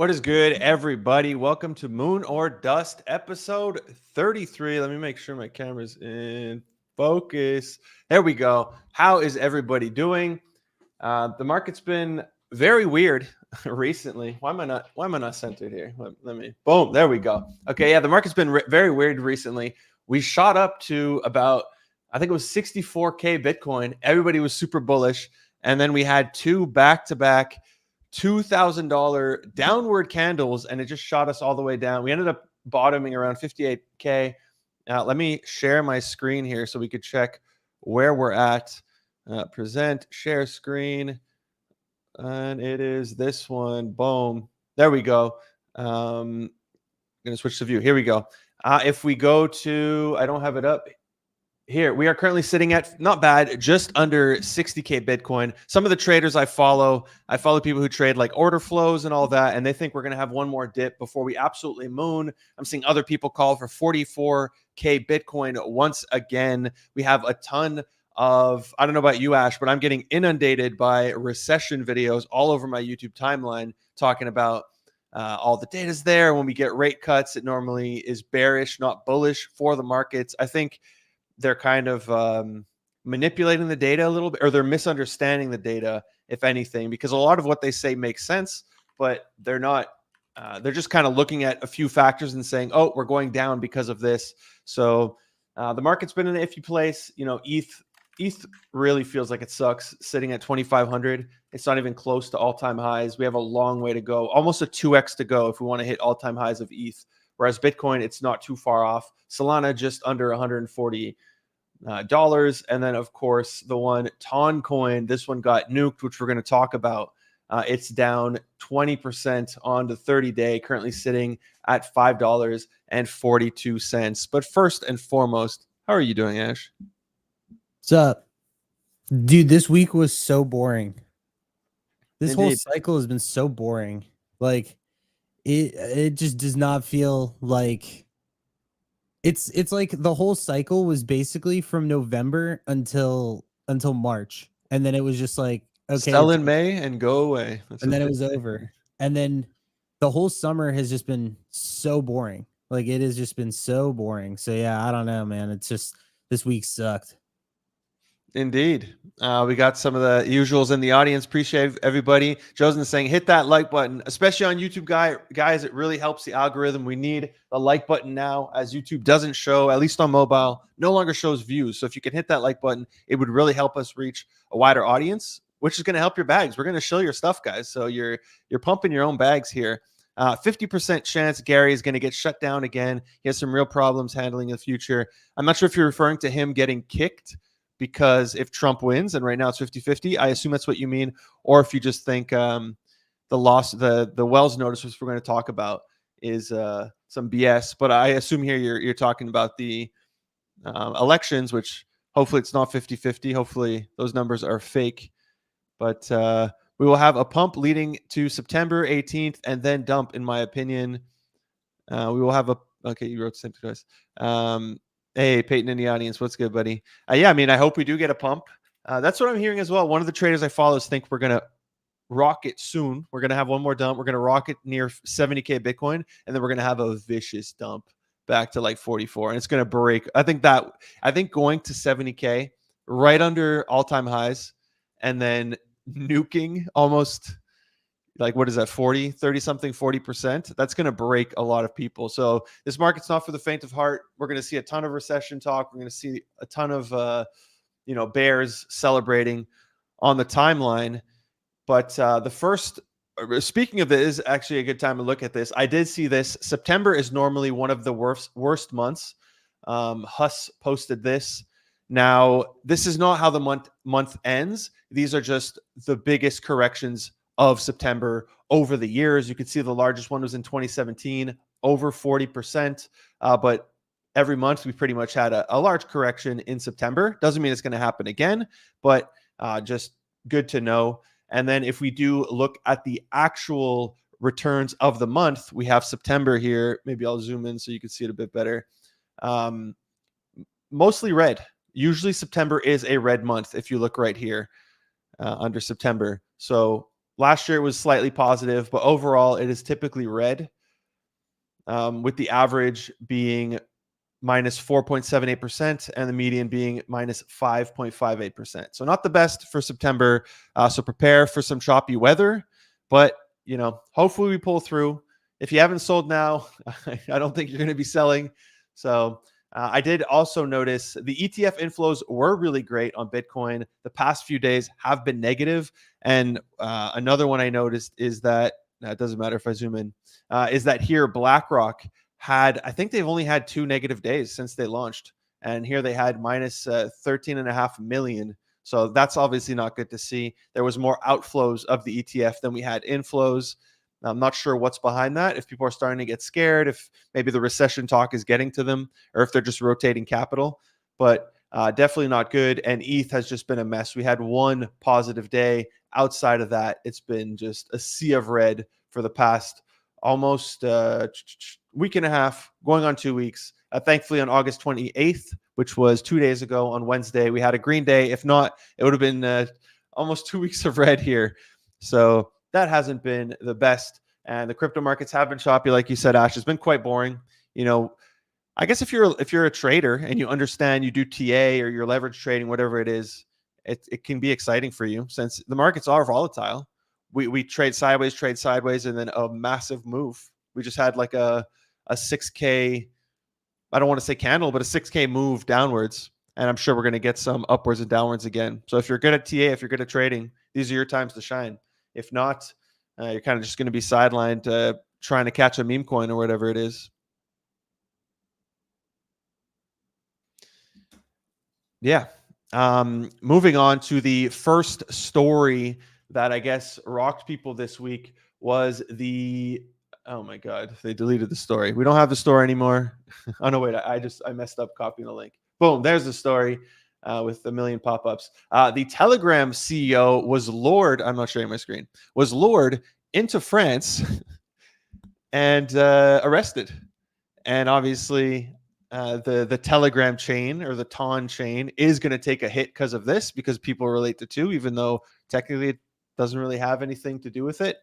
What is good, everybody? Welcome to Moon or Dust, episode 33. Let me make sure my camera's in focus. There we go. How is everybody doing? The market's been very weird recently. Why am I not centered here? Let me. Boom. There we go. Okay. Yeah, the market's been very weird recently. We shot up to about, I think it was 64K Bitcoin. Everybody was super bullish, and then we had two back-to-back $2,000 downward candles, and it just shot us all the way down. We ended up bottoming around 58K. Let me share my screen here so we could check where we're at. Present, share screen, and it is this one. Boom. There we go. I'm going to switch to view. Here we go. If we go to, I don't have it up. Here, we are currently sitting at, not bad, just under 60K Bitcoin. Some of the traders I follow people who trade like order flows and all that, and they think we're going to have one more dip before we absolutely moon. I'm seeing other people call for 44K Bitcoin once again. We have a ton of, I don't know about you, Ash, but I'm getting inundated by recession videos all over my YouTube timeline talking about all the data's there. When we get rate cuts, it normally is bearish, not bullish for the markets. I think they're kind of manipulating the data a little bit, or they're misunderstanding the data, if anything, because a lot of what they say makes sense, but they're not. They're just kind of looking at a few factors and saying, "Oh, we're going down because of this." So the market's been in an iffy place. You know, ETH really feels like it sucks, sitting at 2,500. It's not even close to all-time highs. We have a long way to go, almost a 2x to go if we want to hit all-time highs of ETH. Whereas Bitcoin, it's not too far off. Solana just under $140. And then, of course, the one Ton coin, this one got nuked, which we're going to talk about. It's down 20% on the 30-day, currently sitting at $5.42. But first and foremost, how are you doing, Ash? What's up? Dude, this week was so boring. This whole cycle has been so boring. Like, it just does not feel like it's like the whole cycle was basically from November until March, and then it was just like, okay, sell in May and go away. And then it was over. And then the whole summer has just been so boring. Like, it has just been so boring. So yeah, I don't know, man. It's just, this week sucked. Indeed. We got some of the usuals in the audience. Appreciate everybody. Josen saying, hit that like button, especially on YouTube, guys. It really helps the algorithm. We need the like button now, as YouTube doesn't show, at least on mobile, no longer shows views. So if you can hit that like button, it would really help us reach a wider audience, which is going to help your bags. We're going to show your stuff, guys. So you're pumping your own bags here. 50% chance Gary is going to get shut down again. He has some real problems handling the future. I'm not sure if you're referring to him getting kicked, because if Trump wins, and right now it's 50-50, I assume that's what you mean, or if you just think the Wells notice, which we're going to talk about, is some BS. But I assume here you're talking about the elections, which hopefully it's not 50-50. Hopefully those numbers are fake. But we will have a pump leading to September 18th, and then dump, in my opinion. We will have a, okay, you wrote the same to us. Hey, Peyton in the audience. What's good, buddy? Yeah, I mean, I hope we do get a pump. That's what I'm hearing as well. One of the traders I follow think we're going to rock it soon. We're going to have one more dump. We're going to rock it near 70K Bitcoin, and then we're going to have a vicious dump back to like 44. And it's going to break. I think going to 70K, right under all-time highs, and then nuking almost, like, what is that, 40%? That's going to break a lot of people. So this market's not for the faint of heart. We're going to see a ton of recession talk. We're going to see a ton of, bears celebrating on the timeline. But speaking of this, is actually a good time to look at this. I did see this. September is normally one of the worst months. Huss posted this. Now, this is not how the month ends. These are just the biggest corrections of September over the years. You can see the largest one was in 2017, over 40%. But every month we pretty much had a large correction in September. Doesn't mean it's going to happen again, but just good to know. And then if we do look at the actual returns of the month, we have September here. Maybe I'll zoom in so you can see it a bit better. Mostly red. Usually September is a red month if you look right here under September. So Last year it was slightly positive, but overall it is typically red, with the average being minus 4.78% and the median being minus 5.58%. So not the best for September. So prepare for some choppy weather, but hopefully we pull through. If you haven't sold now, I don't think you're going to be selling. So I did also notice the ETF inflows were really great on Bitcoin. The past few days have been negative. And another one I noticed is that it doesn't matter if I zoom in, is that here BlackRock I think they've only had 2 negative days since they launched. And here they had minus 13.5 million. So that's obviously not good to see. There was more outflows of the ETF than we had inflows. I'm not sure what's behind that. If people are starting to get scared, if maybe the recession talk is getting to them, or if they're just rotating capital. But definitely not good. And ETH has just been a mess. We had one positive day. Outside of that, it's been just a sea of red for the past almost week and a half, going on 2 weeks. Thankfully, on August 28th, which was 2 days ago on Wednesday, we had a green day. If not, it would have been almost 2 weeks of red here. So that hasn't been the best. And the crypto markets have been choppy, like you said, Ash. It's been quite boring. I guess if you're a trader and you understand, you do TA or your leverage trading, whatever it is, it can be exciting for you since the markets are volatile. We trade sideways, and then a massive move. We just had like a 6K, I don't want to say candle, but a 6K move downwards. And I'm sure we're going to get some upwards and downwards again. So if you're good at TA, if you're good at trading, these are your times to shine. If not, you're kind of just going to be sidelined trying to catch a meme coin or whatever it is. Yeah. Moving on to the first story that I guess rocked people this week was oh my God, they deleted the story. We don't have the story anymore. Oh no, wait, I messed up copying the link. Boom, there's the story with a million pop-ups. The Telegram CEO was lured, I'm not showing my screen, was lured into France and arrested. And obviously, the Telegram chain or the TON chain is going to take a hit because of this, because people relate to two, even though technically it doesn't really have anything to do with it.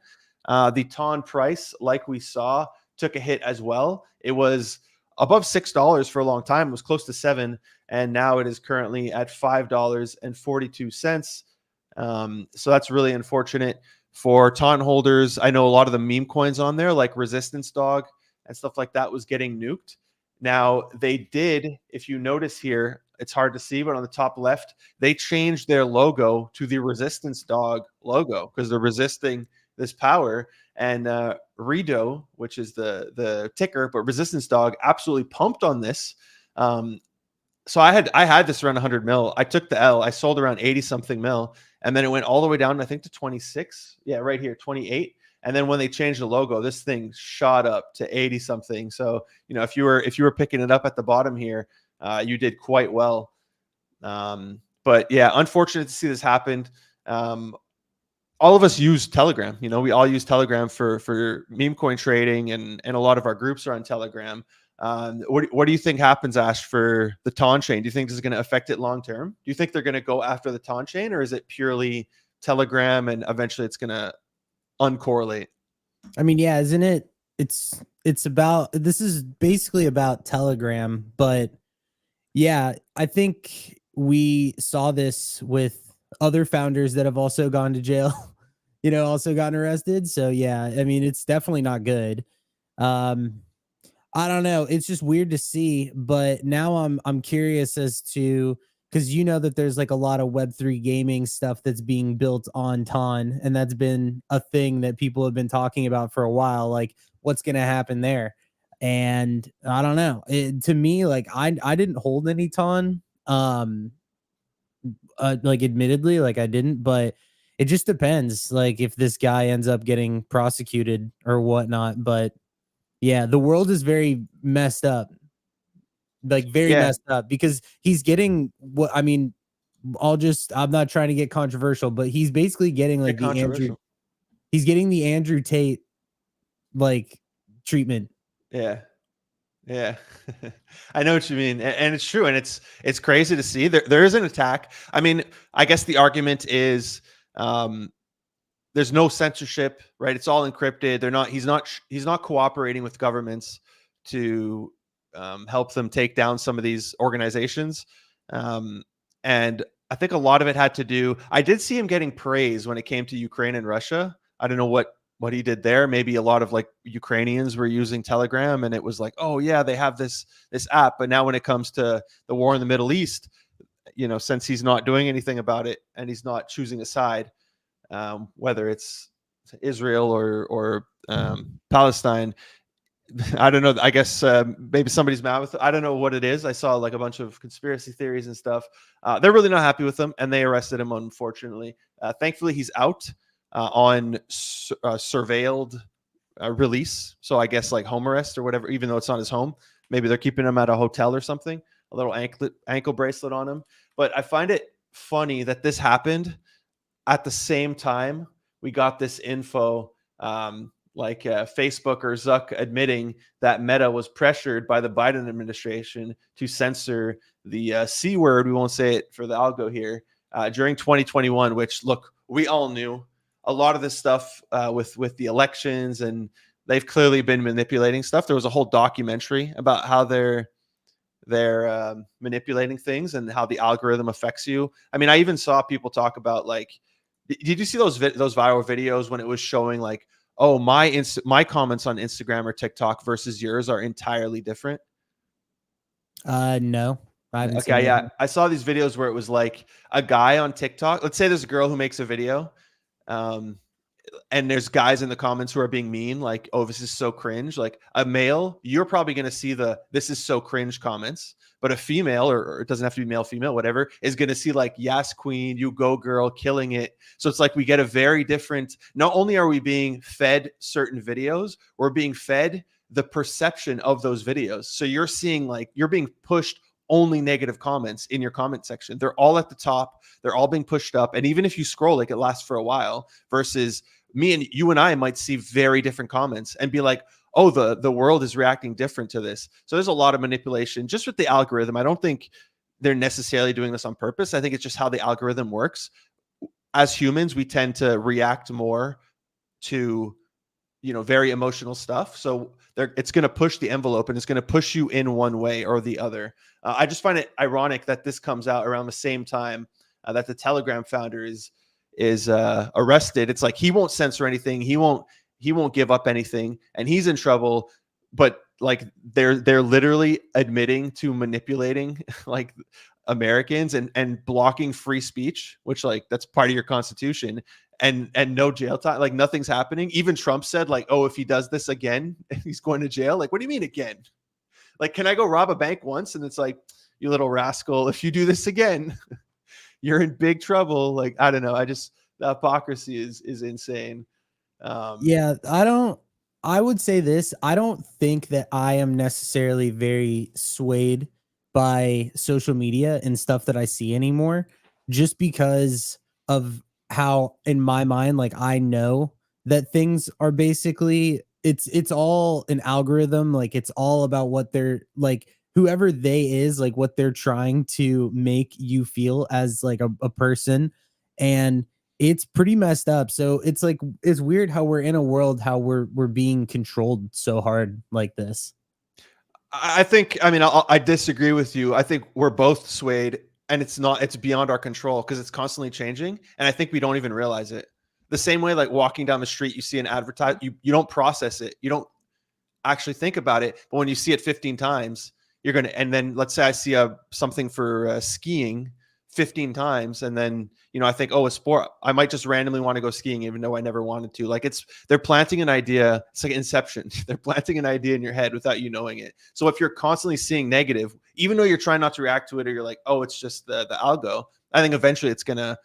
The TON price, like we saw, took a hit as well. It was above $6 for a long time. It was close to $7, and now it is currently at $5.42. So that's really unfortunate for TON holders. I know a lot of the meme coins on there, like Resistance Dog and stuff like that, was getting nuked. Now, they did, if you notice here, it's hard to see, but on the top left, they changed their logo to the Resistance Dog logo because they're resisting this power. And Redo, which is the ticker, but Resistance Dog absolutely pumped on this. So I had this around 100 mil. I took the L. I sold around 80 something mil, and then it went all the way down, I think, to 26. Yeah, right here, 28. And then when they changed the logo, this thing shot up to 80 something. So, if you were picking it up at the bottom here, you did quite well. But yeah, unfortunate to see this happen. All of us use Telegram. We all use Telegram for meme coin trading, and a lot of our groups are on Telegram. What do you think happens, Ash, for the TON chain? Do you think this is going to affect it long term? Do you think they're going to go after the TON chain, or is it purely Telegram and eventually it's going to uncorrelate? I mean, yeah, isn't it? It's about, this is basically about Telegram, but yeah, I think we saw this with other founders that have also gone to jail, also gotten arrested. So yeah, I mean, it's definitely not good. I don't know. It's just weird to see, but now I'm curious as to, because that there's like a lot of Web3 gaming stuff that's being built on TON, and that's been a thing that people have been talking about for a while. Like, what's going to happen there? And I don't know. To me, like I didn't hold any TON. Like admittedly, like I didn't, but it just depends. Like if this guy ends up getting prosecuted or whatnot, but. Yeah, the world is very messed up. Like very messed up, because he's getting what I mean, I'm not trying to get controversial, but he's basically getting like he's getting the Andrew Tate like treatment. Yeah. Yeah. I know what you mean. And it's true. And it's crazy to see there is an attack. I mean, I guess the argument is, there's no censorship, right? It's all encrypted. He's not cooperating with governments to help them take down some of these organizations. And I think a lot of it had to do. I did see him getting praise when it came to Ukraine and Russia. I don't know what he did there. Maybe a lot of like Ukrainians were using Telegram, and it was like, oh yeah, they have this app. But now when it comes to the war in the Middle East, since he's not doing anything about it and he's not choosing a side, whether it's Israel or Palestine. I don't know. I guess maybe somebody's mad with it. I don't know what it is. I saw like a bunch of conspiracy theories and stuff. They're really not happy with him, and they arrested him, unfortunately. Thankfully, he's out on surveilled release. So I guess like home arrest or whatever, even though it's not his home. Maybe they're keeping him at a hotel or something, a little ankle bracelet on him. But I find it funny that this happened at the same time we got this info, Facebook or Zuck admitting that Meta was pressured by the Biden administration to censor the C word. We won't say it for the algo here during 2021, which, look, we all knew a lot of this stuff with the elections, and they've clearly been manipulating stuff. There was a whole documentary about how they're manipulating things and how the algorithm affects you. I mean, I even saw people talk about like, did you see those viral videos when it was showing like, oh, my comments on Instagram or TikTok versus yours are entirely different? No, I haven't seen Okay, yeah, anything. I saw these videos where it was like a guy on TikTok. Let's say there's a girl who makes a video, and there's guys in the comments who are being mean, like, oh, this is so cringe. Like a male, you're probably going to see this is so cringe comments, but a female, or it doesn't have to be male, female, whatever, is going to see like, yes, queen, you go girl, killing it. So it's like we get a very different, not only are we being fed certain videos, we're being fed the perception of those videos. So you're seeing like, you're being pushed only negative comments in your comment section. They're all at the top. They're all being pushed up. And even if you scroll, like it lasts for a while, versus me and you and I might see very different comments and be like, oh, the world is reacting different to this. So there's a lot of manipulation just with the algorithm. I don't think they're necessarily doing this on purpose. I think it's just how the algorithm works. As humans, we tend to react more to very emotional stuff. So it's going to push the envelope, and it's going to push you in one way or the other. I just find it ironic that this comes out around the same time that the Telegram founder is arrested. It's like he won't censor anything. He won't give up anything, and he's in trouble. But like they're literally admitting to manipulating like Americans and blocking free speech, which like that's part of your constitution. And no jail time, like nothing's happening. Even Trump said like, oh, if he does this again, he's going to jail. Like, what do you mean again? Like, can I go rob a bank once? And it's like, you little rascal, if you do this again, you're in big trouble. Like, I don't know. The hypocrisy is insane. Yeah, I would say this. I don't think that I am necessarily very swayed by social media and stuff that I see anymore, just because of how, in my mind, like I know that things are basically it's all an algorithm. Like it's all about what they're like, whoever they is, like what they're trying to make you feel as like a person. And it's pretty messed up. So it's like it's weird how we're in a world how we're being controlled so hard like this. I think, I mean, I disagree with you. I think we're both swayed, and it's beyond our control because it's constantly changing. And I think we don't even realize it. The same way, like walking down the street, you see an advertise, you don't process it. You don't actually think about it. But when you see it 15 times, you're going to, and then let's say I see something for skiing 15 times. And then, I think, oh, a sport, I might just randomly want to go skiing, even though I never wanted to. Like they're planting an idea. It's like Inception. They're planting an idea in your head without you knowing it. So if you're constantly seeing negative, even though you're trying not to react to it, or you're like, oh, it's just the algo, I think eventually it's going to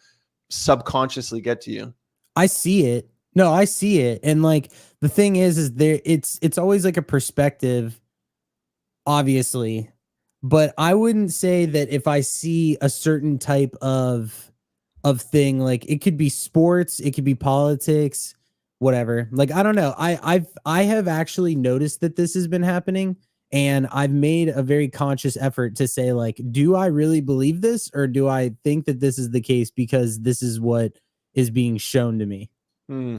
subconsciously get to you. I see it. No, I see it. And like the thing is there it's always like a perspective, obviously. But I wouldn't say that if I see a certain type of thing, like it could be sports, it could be politics, whatever. Like I don't know. I have actually noticed that this has been happening, and I've made a very conscious effort to say like, do I really believe this, or do I think that this is the case because this is what is being shown to me? Hmm.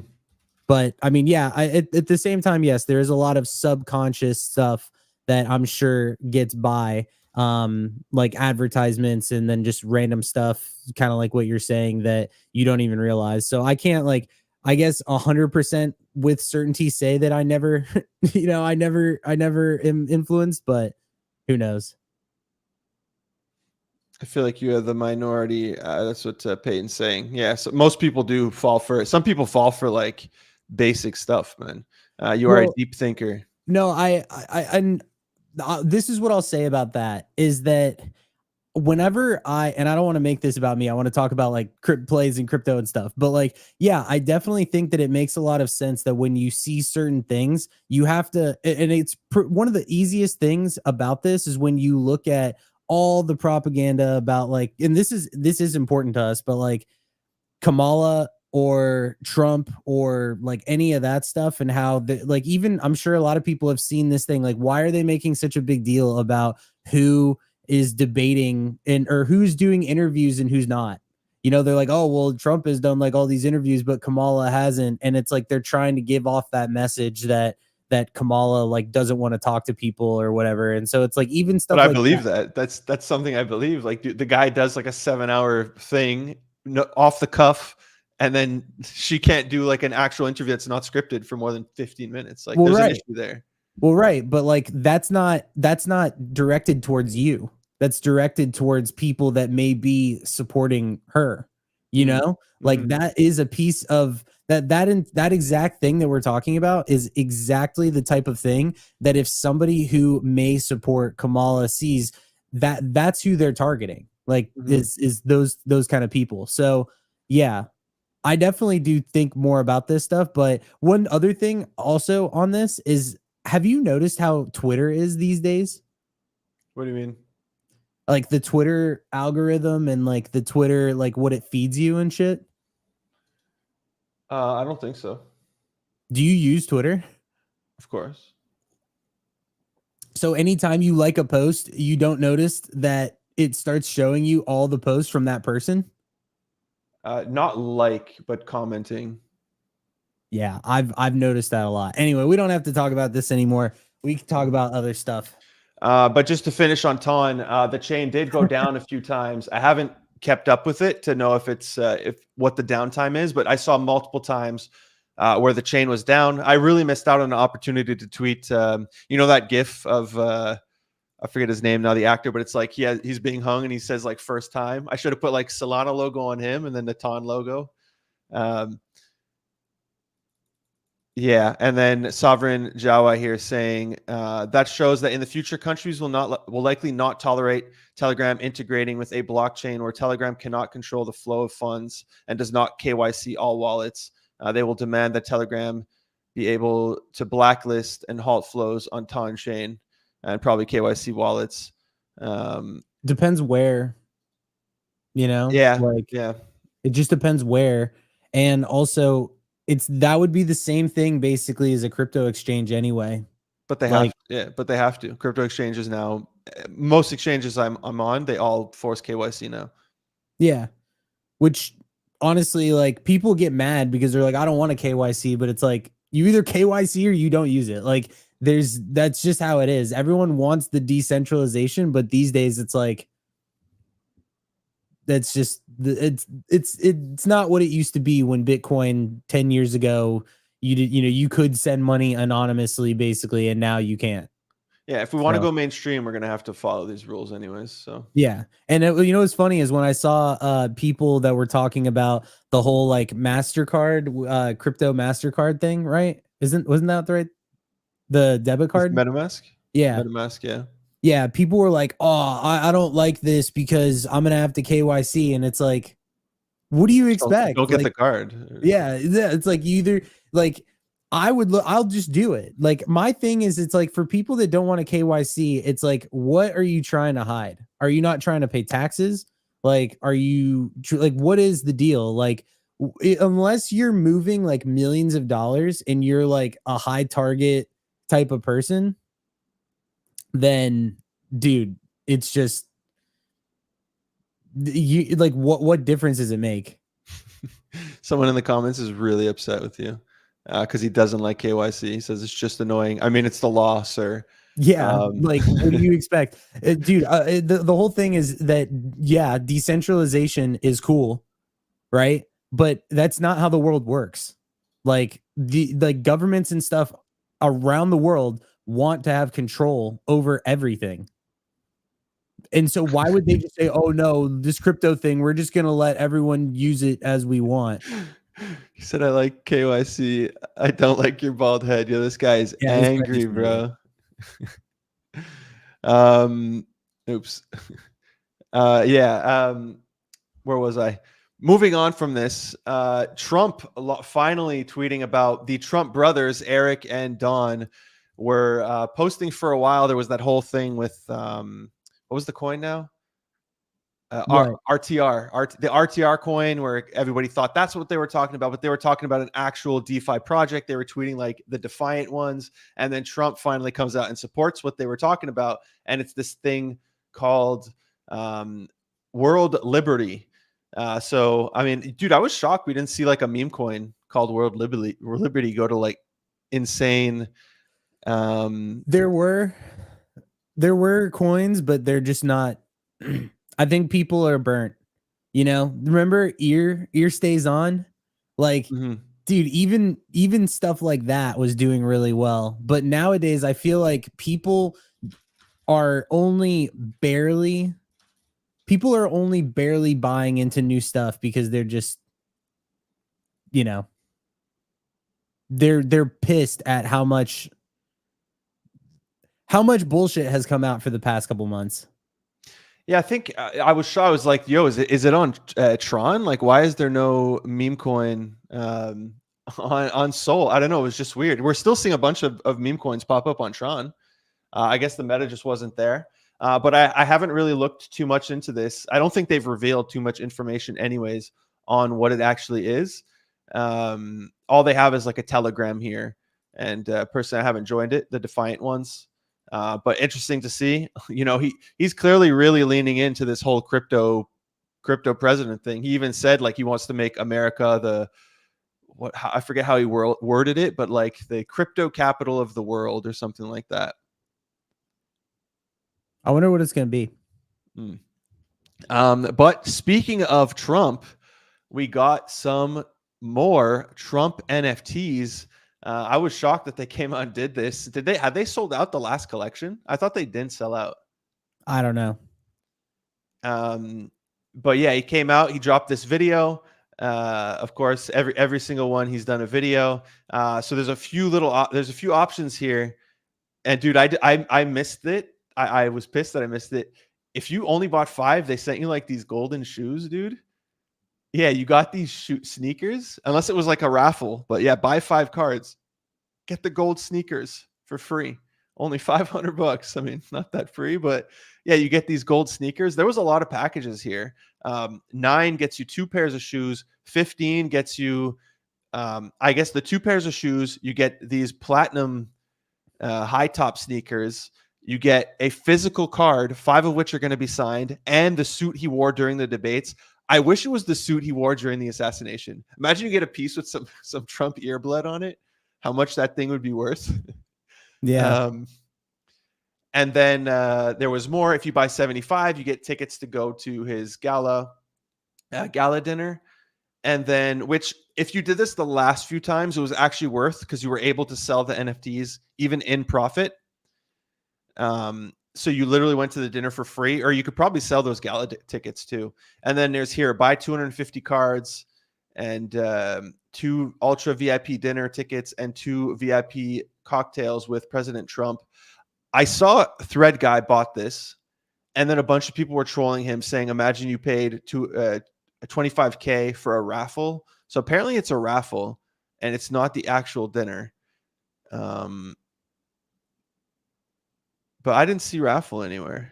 But I mean, yeah, at the same time, yes, there is a lot of subconscious stuff that I'm sure gets by, like advertisements and then just random stuff, kind of like what you're saying that you don't even realize. So I can't like, I guess 100% with certainty say that I never, I never am influenced, but who knows? I feel like you are the minority. That's what Peyton's saying. Yeah, so most people do fall for it. Some people fall for like basic stuff, man. You are a Well, deep thinker. no, and this is what I'll say about that is that whenever and I don't want to make this about me, I want to talk about like plays and crypto and stuff, but like, yeah, I definitely think that it makes a lot of sense that when you see certain things, you have to, and it's one of the easiest things about this is when you look at all the propaganda about like, and this is important to us, but like Kamala or Trump or like any of that stuff and how like even I'm sure a lot of people have seen this thing, like why are they making such a big deal about who is debating and or who's doing interviews and who's not? They're like, oh well, Trump has done like all these interviews but Kamala hasn't, and it's like they're trying to give off that message that Kamala like doesn't want to talk to people or whatever. And so it's like even But stuff I like believe that. that. That's something I believe. Like the guy does like a 7 hour thing, off the cuff, and then she can't do like an actual interview that's not scripted for more than 15 minutes. Like Well, there's an right. issue there. Well, right, but like that's not directed towards you. That's directed towards people that may be supporting her. You Mm. know? Like Mhm. that is a piece of that exact thing that we're talking about is exactly the type of thing that if somebody who may support Kamala sees that's who they're targeting. Like Mhm. is those kind of people. So, yeah, I definitely do think more about this stuff. But one other thing also on this is have you noticed how Twitter is these days? What do you mean? Like the Twitter algorithm and like the Twitter, like what it feeds you and shit. I don't think so. Do you use Twitter? Of course. So anytime you like a post, you don't notice that it starts showing you all the posts from that person? Not like, but commenting. Yeah, I've noticed that a lot. Anyway, we don't have to talk about this anymore. We can talk Mhm. about other stuff. But just to finish on Ton, the chain did go down a few times. I haven't kept up with it to know if it's if what the downtime is, but I saw multiple times where the chain was down. I really missed out on an opportunity to tweet. That GIF of I forget his name now, the actor, but it's like he's being hung and he says like first time. I should have put like Solana logo on him and then the Ton logo. Um, Yeah, and then Sovereign Jawa here saying that shows that in the future countries will likely not tolerate Telegram integrating with a blockchain where Telegram cannot control the flow of funds and does not KYC all wallets. They will demand that Telegram be able to blacklist and halt flows on Ton chain and probably KYC wallets. Um, Depends where, yeah, like yeah, it just depends where. And also that would be the same thing basically as a crypto exchange anyway. but they have Like, yeah, but they have to. Crypto exchanges now, most exchanges I'm on, they all force KYC now. yeah, which honestly, like people get mad because they're like, I don't want a KYC, but it's like you either KYC or you don't use it. Like that's just how it is. Everyone wants the decentralization, but these days it's like that's just it's not what it used to be when Bitcoin 10 years ago you could send money anonymously basically, and now you can't. Yeah, if we want to So go mainstream, we're gonna have to follow these rules anyways. So yeah, and what's funny is when I saw people that were talking about the whole like Mastercard, crypto Mastercard thing, right? Wasn't that the debit is card? MetaMask, Yeah, MetaMask, yeah. yeah. People were like, "Oh, I don't like this because I'm gonna have to KYC," and it's like, what do you Just don't expect? get the Like, card. yeah, it's like you either like I'll just do it. Like my thing is it's like for people that don't want to KYC, it's like what are you trying to hide? Are you not trying to pay taxes? Like are you like what is the deal? Like unless you're moving like millions of dollars and you're like a high target type of person, then dude, it's just you like what difference does it make? Someone in the comments is really upset with you because he doesn't like KYC. He says it's just annoying. I mean, it's the law, sir. Yeah, like what do you expect, dude? The whole thing is that yeah, decentralization is cool, right? But that's not how the world works. Like the governments and stuff around the world want to have control over everything. And so why would they just say, "Oh no, this crypto thing, we're just going to let everyone use it as we want." He said, "I like KYC. I don't like your bald head." Yo, this guy is Yeah, this guy's angry, just an idiot. bro. um, oops. Yeah. Where was I? Moving on from this, Trump finally tweeting about the Trump brothers, Eric and Don, were posting for a while. There was that whole thing with what was the coin now? What? RTR, the RTR coin, where everybody thought that's what they were talking about, but they were talking about an actual DeFi project. They were tweeting like the Defiant ones, and then Trump finally comes out and supports what they were talking about, and it's this thing called World Liberty. So I mean, dude, I was shocked we didn't see like a meme coin called World Liberty go to like insane. There were coins, but they're just not. I think people are burnt. You know, remember ear stays on, like, Mhm. dude. Even stuff like that was doing really well, but nowadays I feel like are only barely people are only barely buying into new stuff because they're just, you know, they're pissed at how much bullshit has come out for the past couple months. Yeah, I think I was sure. I was like, "Yo, is it on Tron? Like, why is there no meme coin on Sol?" I don't know. It was just weird. We're still seeing a bunch of meme coins pop up on Tron. I guess the meta just wasn't there. But I haven't really looked too much into this. I don't think they've revealed too much information, anyways, on what it actually is. All they have is like a Telegram here, and personally, I haven't joined it. The Defiant ones. But interesting to see. You know, he's clearly really leaning into this whole crypto president thing. He even said like he wants to make America the I forget how he worded it, but like the crypto capital of the world or something like that. I wonder what it's going to be. But speaking of Trump, we got some more Trump NFTs. I was shocked that they came out and did this. Had they sold out the last collection? I thought they didn't sell out. I don't know. But yeah, he came out. He dropped this video. Of course, every single one he's done a video. So there's a few options here. And dude, I missed it. I was pissed that I missed it. If you only bought 5, they sent you like these golden shoes, dude. Yeah, you got these sneakers, unless it was like a raffle. But yeah, buy 5 cards, get the gold sneakers for free. Only $500. I mean, not that free, but yeah, you get these gold sneakers. There was a lot of packages here. 9 gets you 2 pairs of shoes. 15 gets you, I guess, the 2 pairs of shoes. You get these platinum high top sneakers. You get a physical card, 5 of which are going to be signed, and the suit he wore during the debates. I wish it was the suit he wore during the assassination. Imagine you get a piece with some Trump ear blood on it. How much that thing would be worth. Yeah. And then there was more. If you buy 75, you get tickets to go to his gala dinner. And then, which if you did this the last few times, it was actually worth because you were able to sell the NFTs even in profit. So you literally went to the dinner for free, or you could probably sell those gala tickets too. And then there's here, buy 250 cards and 2 ultra VIP dinner tickets and 2 VIP cocktails with President Trump. I saw Thread Guy bought this, and then a bunch of people were trolling him saying, imagine you paid 25K for a raffle. So apparently it's a raffle and it's not the actual dinner. But I didn't see raffle anywhere.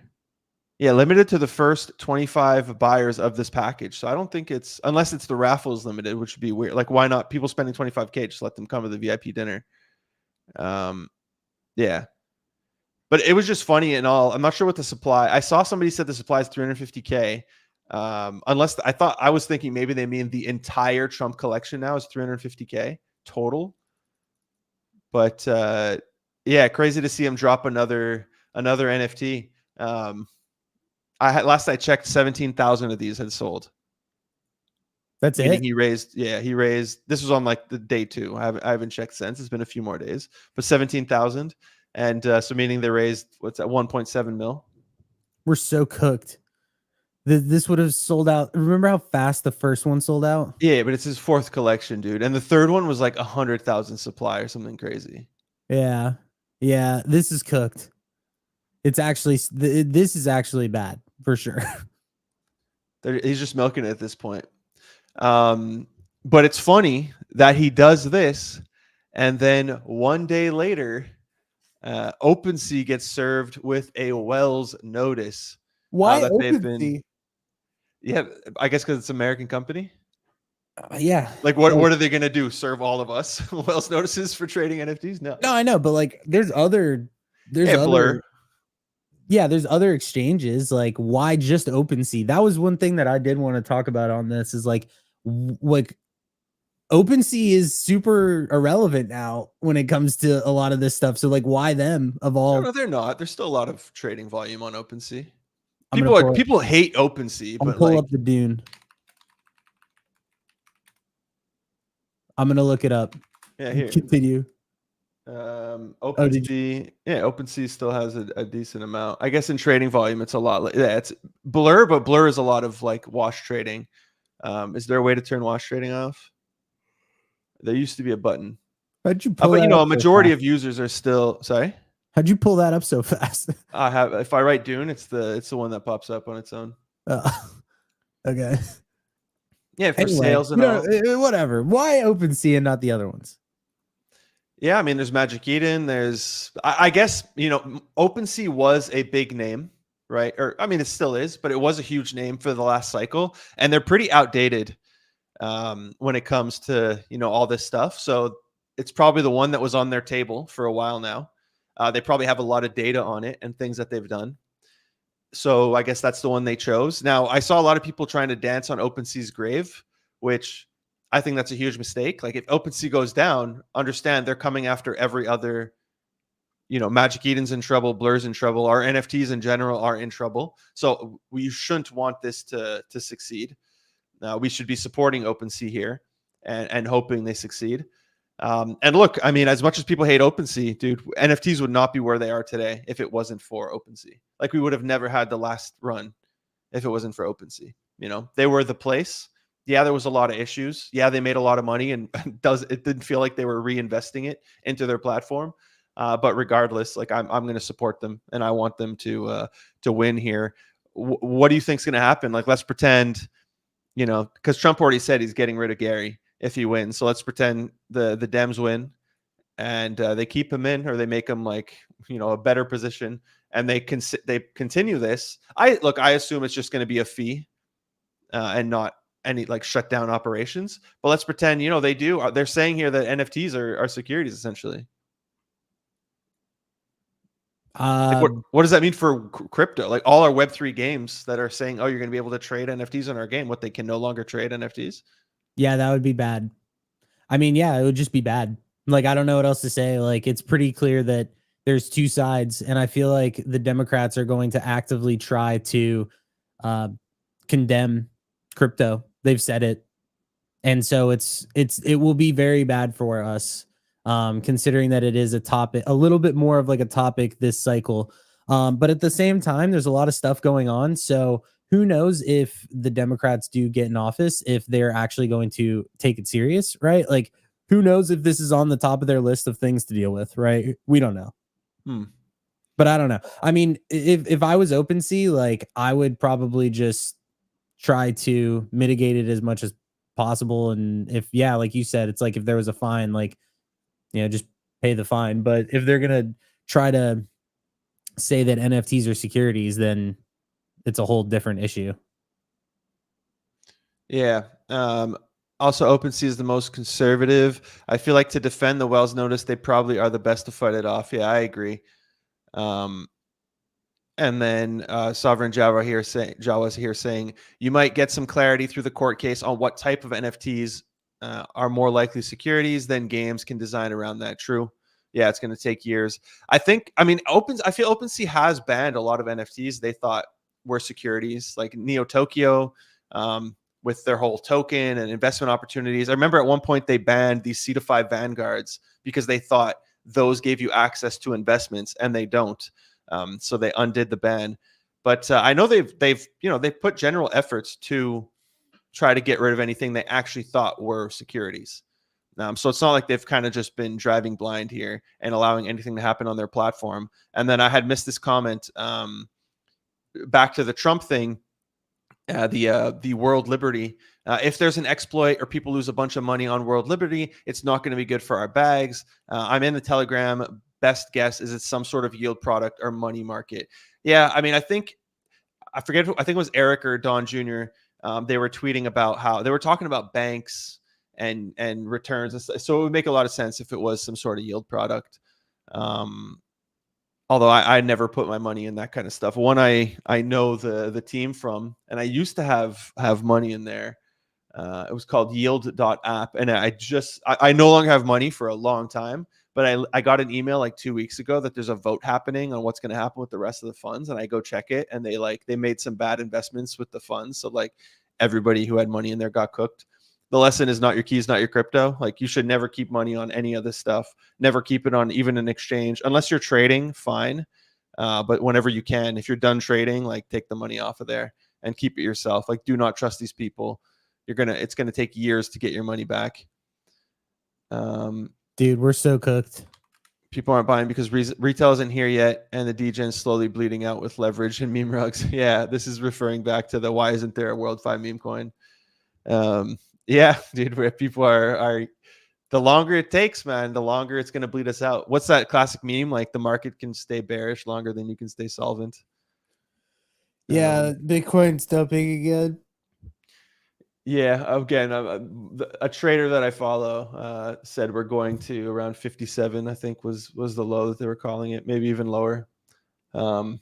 Yeah, limited to the first 25 buyers of this package. So I don't think it's, unless it's the raffles limited, which would be weird. Like, why not? People spending 25K, just let them come to the VIP dinner. Yeah. But it was just funny and all. I'm not sure what the supply. I saw somebody said the supply is 350K. Unless I was thinking maybe they mean the entire Trump collection now is 350K total. But yeah, crazy to see him drop another NFT. Last I checked, 17,000 of these had sold. That's Meaning it. he raised. This was on like the day 2. I haven't checked since. It's been a few more days, but 17,000, and so meaning they raised what's that 1.7 mil. We're so cooked. This would have sold out. Remember how fast the first one sold out? Yeah, but it's his 4th collection, dude, and the 3rd one was like 100,000 supply or something crazy. Yeah, yeah. This is cooked. It's actually this is actually bad for sure. He's just milking it at this point. But it's funny that he does this, and then one day later, OpenSea gets served with a Wells notice Why that they've been. OpenSea? Yeah, I guess because it's an American company. Yeah. Like, what are they going to do? Serve all of us Wells notices for trading NFTs? No. No, I know, but like, there's other Blur. Yeah, there's other exchanges. Like, why just OpenSea? That was one thing that I did want to talk about on this. Is like OpenSea is super irrelevant now when it comes to a lot of this stuff. So like, why them of all? No, they're not. There's still a lot of trading volume on OpenSea. I'm gonna People hate OpenSea, but pull like, up the Dune. I'm gonna look it up. yeah, here. Continue. OpenSea, OpenSea still has a decent amount. I guess in trading volume, it's a lot. It's Blur, but Blur is a lot of like wash trading. Is there a way to turn wash trading off? There used to be a button. How'd you pull But that up a majority of users are still sorry. How'd you pull that up so fast? I have. If I write Dune, it's the one that pops up on its own. Okay. Yeah, for sales and all. Whatever. Why OpenSea and not the other ones? Yeah, I mean, there's Magic Eden. There's, I guess, OpenSea was a big name, right? Or, I mean, it still is, but it was a huge name for the last cycle. And they're pretty outdated when it comes to, all this stuff. So it's probably the one that was on their table for a while now. They probably have a lot of data on it and things that they've done. So I guess that's the one they chose. Now, I saw a lot of people trying to dance on OpenSea's grave, which I think that's a huge mistake. Like, if OpenSea goes down, understand they're coming after every other, Magic Eden's in trouble, Blur's in trouble, our NFTs in general are in trouble. So we shouldn't want this to succeed. We should be supporting OpenSea here and hoping they succeed. And look, I mean, as much as people hate OpenSea, dude, NFTs would not be where they are today if it wasn't for OpenSea. Like, we would have never had the last run if it wasn't for OpenSea. They were the place. Yeah, there was a lot of issues. Yeah, they made a lot of money, and it didn't feel like they were reinvesting it into their platform. But regardless, like, I'm going to support them, and I want them to win here. What do you think's going to happen? Like, let's pretend, because Trump already said he's getting rid of Gary if he wins. So let's pretend the Dems win, and they keep him in, or they make him like a better position, and they continue this. I assume it's just going to be a fee, and not any like shutdown operations. But let's pretend they do. They're saying here that NFTs are securities essentially. Like, what does that mean for crypto? Like, all our Web3 games that are saying, oh, you're going to be able to trade NFTs in our game, what, they can no longer trade NFTs? Yeah, that would be bad. I mean, yeah, it would just be bad. Like, I don't know what else to say. Like, it's pretty clear that there's two sides, and I feel like the Democrats are going to actively try to condemn crypto. They've said it. And so it will be very bad for us, considering that it is a little bit more of like a topic this cycle. But at the same time, there's a lot of stuff going on. So who knows if the Democrats do get in office, if they're actually going to take it serious, right? Like, who knows if this is on the top of their list of things to deal with, right? We don't know. But I don't know. I mean, if I was OpenSea, like, I would probably just try to mitigate it as much as possible. And if, like you said, it's like if there was a fine, like, just pay the fine. But if they're going to try to say that NFTs are securities, then it's a whole different issue. Yeah. Also, OpenSea is the most conservative. I feel like to defend the Wells notice, they probably are the best to fight it off. Yeah, I agree. And then Sovereign Jawa's here saying you might get some clarity through the court case on what type of NFTs are more likely securities. Then games can design around that. True. Yeah, it's going to take years. I think. I mean, I feel OpenSea has banned a lot of NFTs they thought were securities, like Neo Tokyo, with their whole token and investment opportunities. I remember at one point they banned these C-to-5 Vanguards because they thought those gave you access to investments, and they don't. So they undid the ban. But I know they've put general efforts to try to get rid of anything they actually thought were securities. So it's not like they've kind of just been driving blind here and allowing anything to happen on their platform. And then I had missed this comment back to the Trump thing, the World Liberty. If there's an exploit or people lose a bunch of money on World Liberty, it's not going to be good for our bags. I'm in the Telegram. Best guess is it's some sort of yield product or money market. Yeah, I mean, I think it was Eric or Don Jr. They were tweeting about how they were talking about banks and returns. So it would make a lot of sense if it was some sort of yield product. Although I never put my money in that kind of stuff. One I know the team from, and I used to have money in there. It was called yield.app. And I no longer have money for a long time, but I got an email like 2 weeks ago that there's a vote happening on what's going to happen with the rest of the funds. And I go check it, and they made some bad investments with the funds. So like everybody who had money in there got cooked. The lesson is not your keys, not your crypto. Like you should never keep money on any of this stuff. Never keep it on even an exchange unless you're trading. Fine, but whenever you can, if you're done trading, like take the money off of there and keep it yourself. Like do not trust these people. It's gonna take years to get your money back. Dude, we're so cooked. People aren't buying because retail isn't here yet, and the degen's slowly bleeding out with leverage and meme rugs. Yeah, this is referring back to the why isn't there a World 5 meme coin? Yeah, dude, where people are the longer it takes, man, the longer it's gonna bleed us out. What's that classic meme? Like the market can stay bearish longer than you can stay solvent. Yeah, Bitcoin's dumping again. Yeah, again, a trader that I follow said we're going to around 57. I think was the low that they were calling it, maybe even lower. And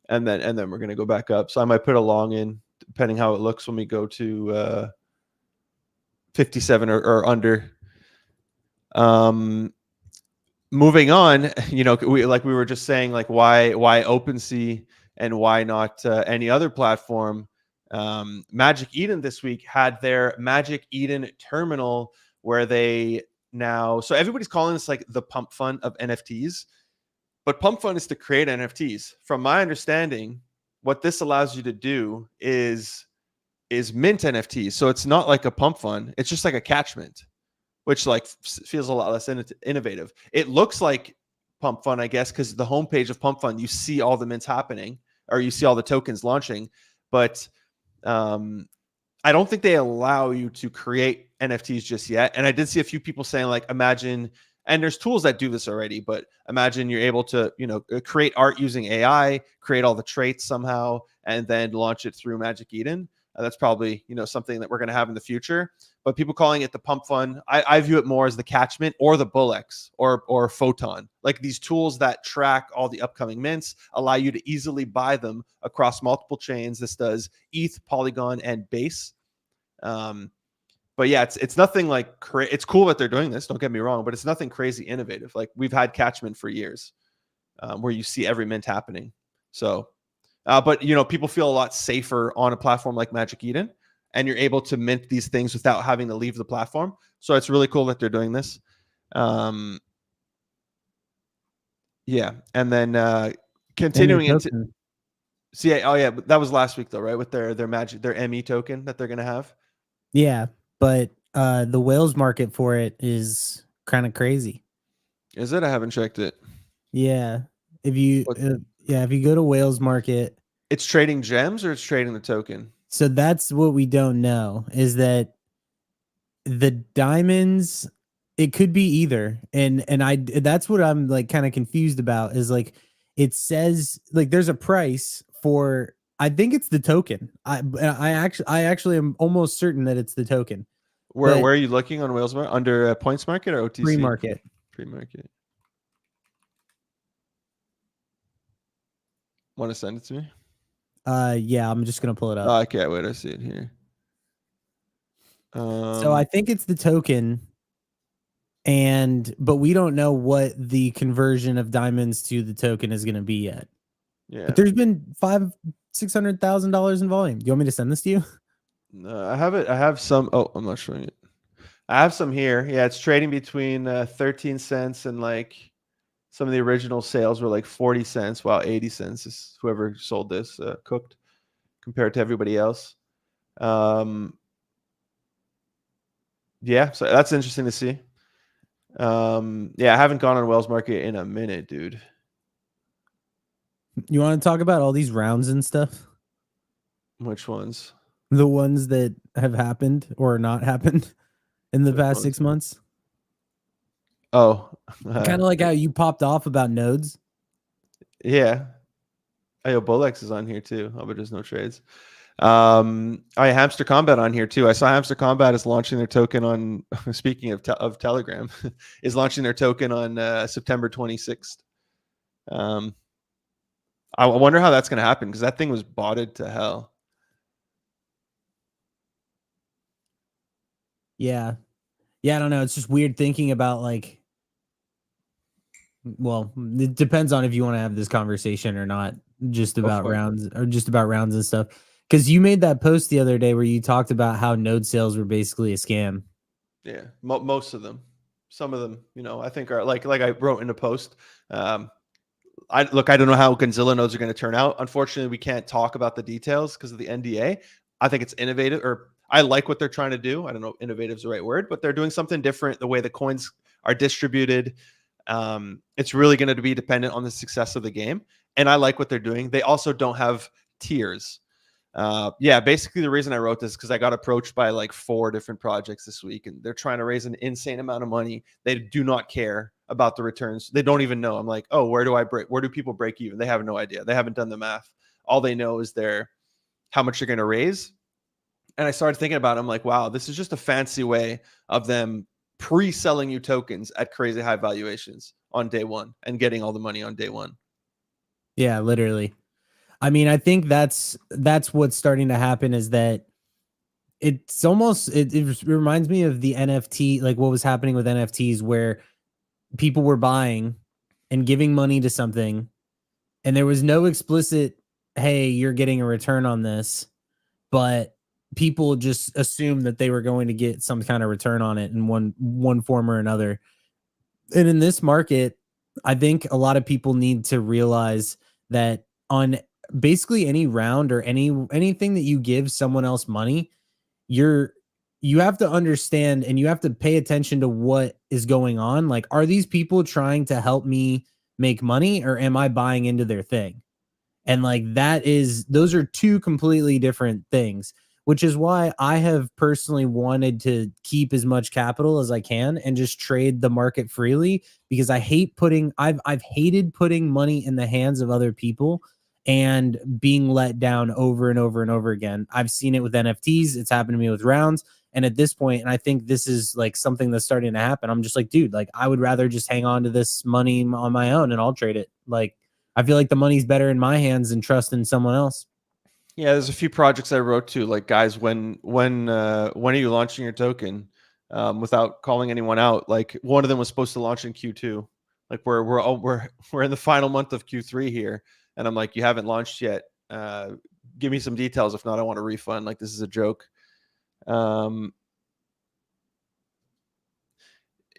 then we're going to go back up. So I might put a long in, depending how it looks when we go to 57 or under. Moving on, we were just saying, like why OpenSea and why not any other platform. Magic Eden this week had their Magic Eden terminal where so everybody's calling this like the pump fund of NFTs, but pump fund is to create NFTs. From my understanding, what this allows you to do is mint NFTs. So it's not like a pump fund. It's just like a catchment, which like feels a lot less innovative. It looks like Pump Fund, I guess, because the homepage of Pump Fund, you see all the mints happening, or you see all the tokens launching, but I don't think they allow you to create NFTs just yet. And I did see a few people saying like, imagine, and there's tools that do this already, but imagine you're able to, create art using AI, create all the traits somehow, and then launch it through Magic Eden. That's probably, something that we're going to have in the future. But people calling it the pump fund, I view it more as the catchment or the Bullex or Photon, like these tools that track all the upcoming mints, allow you to easily buy them across multiple chains. This does ETH, Polygon, and Base. But yeah, it's nothing like it's cool that they're doing this. Don't get me wrong, but it's nothing crazy innovative. Like we've had catchment for years, where you see every mint happening. So, but people feel a lot safer on a platform like Magic Eden, and you're able to mint these things without having to leave the platform. So it's really cool that they're doing this. Yeah, and then continuing into. See, oh yeah, that was last week though, right? With their ME token that they're gonna have. Yeah, but the whales market for it is kind of crazy. Is it? I haven't checked it. Yeah, if you go to whales market, it's trading gems or it's trading the token. So that's what we don't know, is that the diamonds, it could be either, and that's what I'm like kind of confused about, is like it says like there's a price for, I think it's the token. I actually am almost certain that it's the token. Where are you looking on whales market? Under points market or OTC? Pre-market. Pre-market. Want to send it to me? Yeah, I'm just gonna pull it up. Oh, okay, wait, I see it here. So I think it's the token, but we don't know what the conversion of diamonds to the token is gonna be yet. yeah, But there's been $600,000 in volume. Do you want me to send this to you? I have it. I have some. Oh, I'm not showing it. I have some here. Yeah, it's trading between 13 cents and like some of the original sales were like 40 cents, while 80 cents is whoever sold this cooked compared to everybody else. Yeah, so that's interesting to see. Yeah, I haven't gone on Wells Market in a minute, dude. You want to talk about all these rounds and stuff? Which ones? The ones that have happened or not happened in the Which past ones? 6 months? Oh, Kind of like how you popped off about nodes. yeah. Oh, Bolex is on here too. Oh, but there's no trades. I Hamster Combat on here too. I saw Hamster Combat is launching their token on. Speaking of Telegram, is launching their token on September 26th. I wonder how that's going to happen because that thing was botted to hell. Yeah. Yeah, I don't know. It's just weird thinking about like, well, it depends on if you want to have this conversation or not, just Go about for it. rounds or just about rounds and stuff. Because you made that post the other day where you talked about how node sales were basically a scam. Yeah, most of them. Some of them, I think are like I wrote in a post. I don't know how Gonzilla nodes are going to turn out. Unfortunately, we can't talk about the details because of the NDA. I think it's innovative, or I like what they're trying to do. I don't know if innovative is the right word, but they're doing something different. The way the coins are distributed, it's really going to be dependent on the success of the game. And I like what they're doing. They also don't have tiers. Yeah, basically the reason I wrote this because I got approached by like 4 different projects this week, and they're trying to raise an insane amount of money. They do not care about the returns. They don't even know. I'm like, oh, where do people break even? They have no idea. They haven't done the math. All they know is how much they're going to raise. And I started thinking about it. I'm like, wow, this is just a fancy way of them pre-selling you tokens at crazy high valuations on day one and getting all the money on day one. Yeah, literally. I mean, I think that's what's starting to happen is that it's almost it reminds me of the NFT, like what was happening with NFTs where people were buying and giving money to something and there was no explicit, hey, you're getting a return on this, but people just assumed that they were going to get some kind of return on it in one form or another. And in this market, I think a lot of people need to realize that on basically any round or anything that you give someone else money, you're you have to understand and you have to pay attention to what is going on. Like, are these people trying to help me make money or am I buying into their thing? And like those are two completely different things, which is why I have personally wanted to keep as much capital as I can and just trade the market freely because I've hated putting money in the hands of other people and being let down over and over and over again. I've seen it with NFTs, it's happened to me with rounds. And at this point, and I think this is like something that's starting to happen, I'm just like, dude, like I would rather just hang on to this money on my own and I'll trade it. Like I feel like the money's better in my hands than trusting someone else. Yeah, there's a few projects I wrote to, like, guys, when are you launching your token? Without calling anyone out, like one of them was supposed to launch in Q2. Like we're in the final month of Q3 here, and I'm like, you haven't launched yet. Give me some details. If not, I want a refund. Like this is a joke.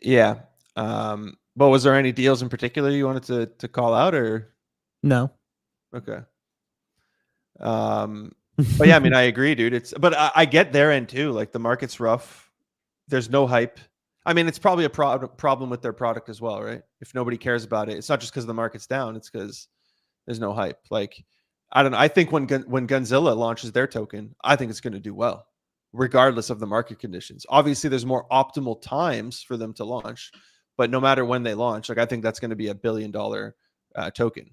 Yeah. But was there any deals in particular you wanted to call out or? No. Okay. But yeah, I mean, I agree, dude. But I get their end too. Like the market's rough. There's no hype. I mean, it's probably a problem with their product as well, right? If nobody cares about it, it's not just because the market's down. It's because there's no hype. Like, I don't know. I think when Gunzilla launches their token, I think it's going to do well, regardless of the market conditions. Obviously, there's more optimal times for them to launch, but no matter when they launch, like I think that's going to be $1 billion token.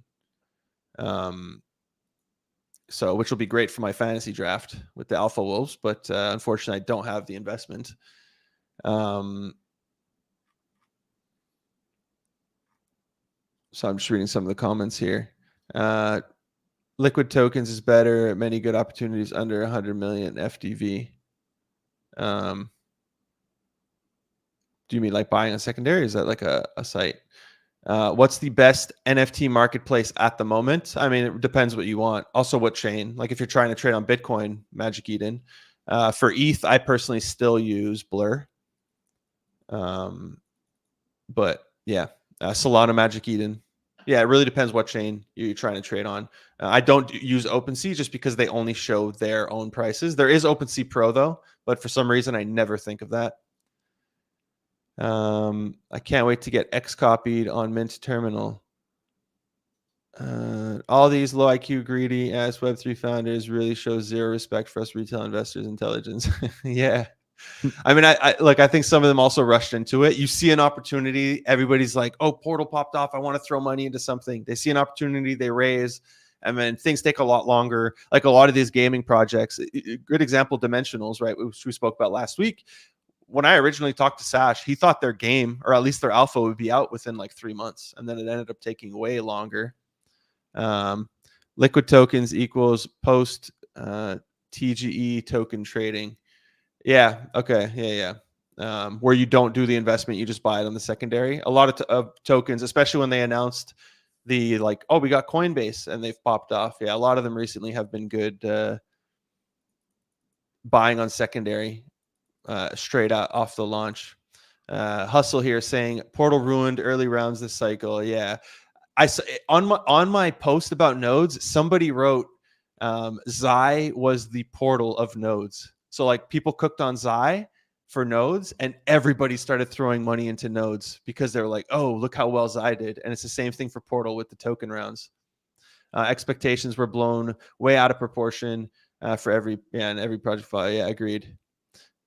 So which will be great for my fantasy draft with the Alpha Wolves, but unfortunately, I don't have the investment. So I'm just reading some of the comments here. Liquid tokens is better. Many good opportunities under 100 million FDV. Do you mean like buying a secondary? Is that like a site? What's the best NFT marketplace at the moment? I mean, it depends what you want. Also, what chain? Like if you're trying to trade on Bitcoin, Magic Eden. For ETH, I personally still use Blur. But yeah, Solana, Magic Eden. Yeah, it really depends what chain you're trying to trade on. I don't use OpenSea just because they only show their own prices. There is OpenSea Pro though, but for some reason I never think of that. I can't wait to get X copied on Mint Terminal. All these low IQ, greedy ass Web3 founders really show zero respect for us retail investors' intelligence. Yeah. I mean, I think some of them also rushed into it. You see an opportunity, everybody's like, "Oh, Portal popped off. I want to throw money into something." They see an opportunity, they raise, and then things take a lot longer. Like a lot of these gaming projects, good example, Dimensionals, right? Which we spoke about last week. When I originally talked to Sash, he thought their game, or at least their alpha, would be out within like 3 months, and then it ended up taking way longer. Liquid tokens equals post TGE token trading. Yeah. Okay. Yeah. Where you don't do the investment, you just buy it on the secondary. A lot of tokens, especially when they announced the like, oh, we got Coinbase and they've popped off. Yeah, a lot of them recently have been good buying on secondary straight out off the launch. Hustle here saying Portal ruined early rounds this cycle. Yeah, I on my post about nodes, somebody wrote Zai was the portal of nodes. So like people cooked on Zai for nodes, and everybody started throwing money into nodes because they were like, "Oh, look how well Zai did." And it's the same thing for Portal with the token rounds. Expectations were blown way out of proportion for every project file. Yeah, agreed.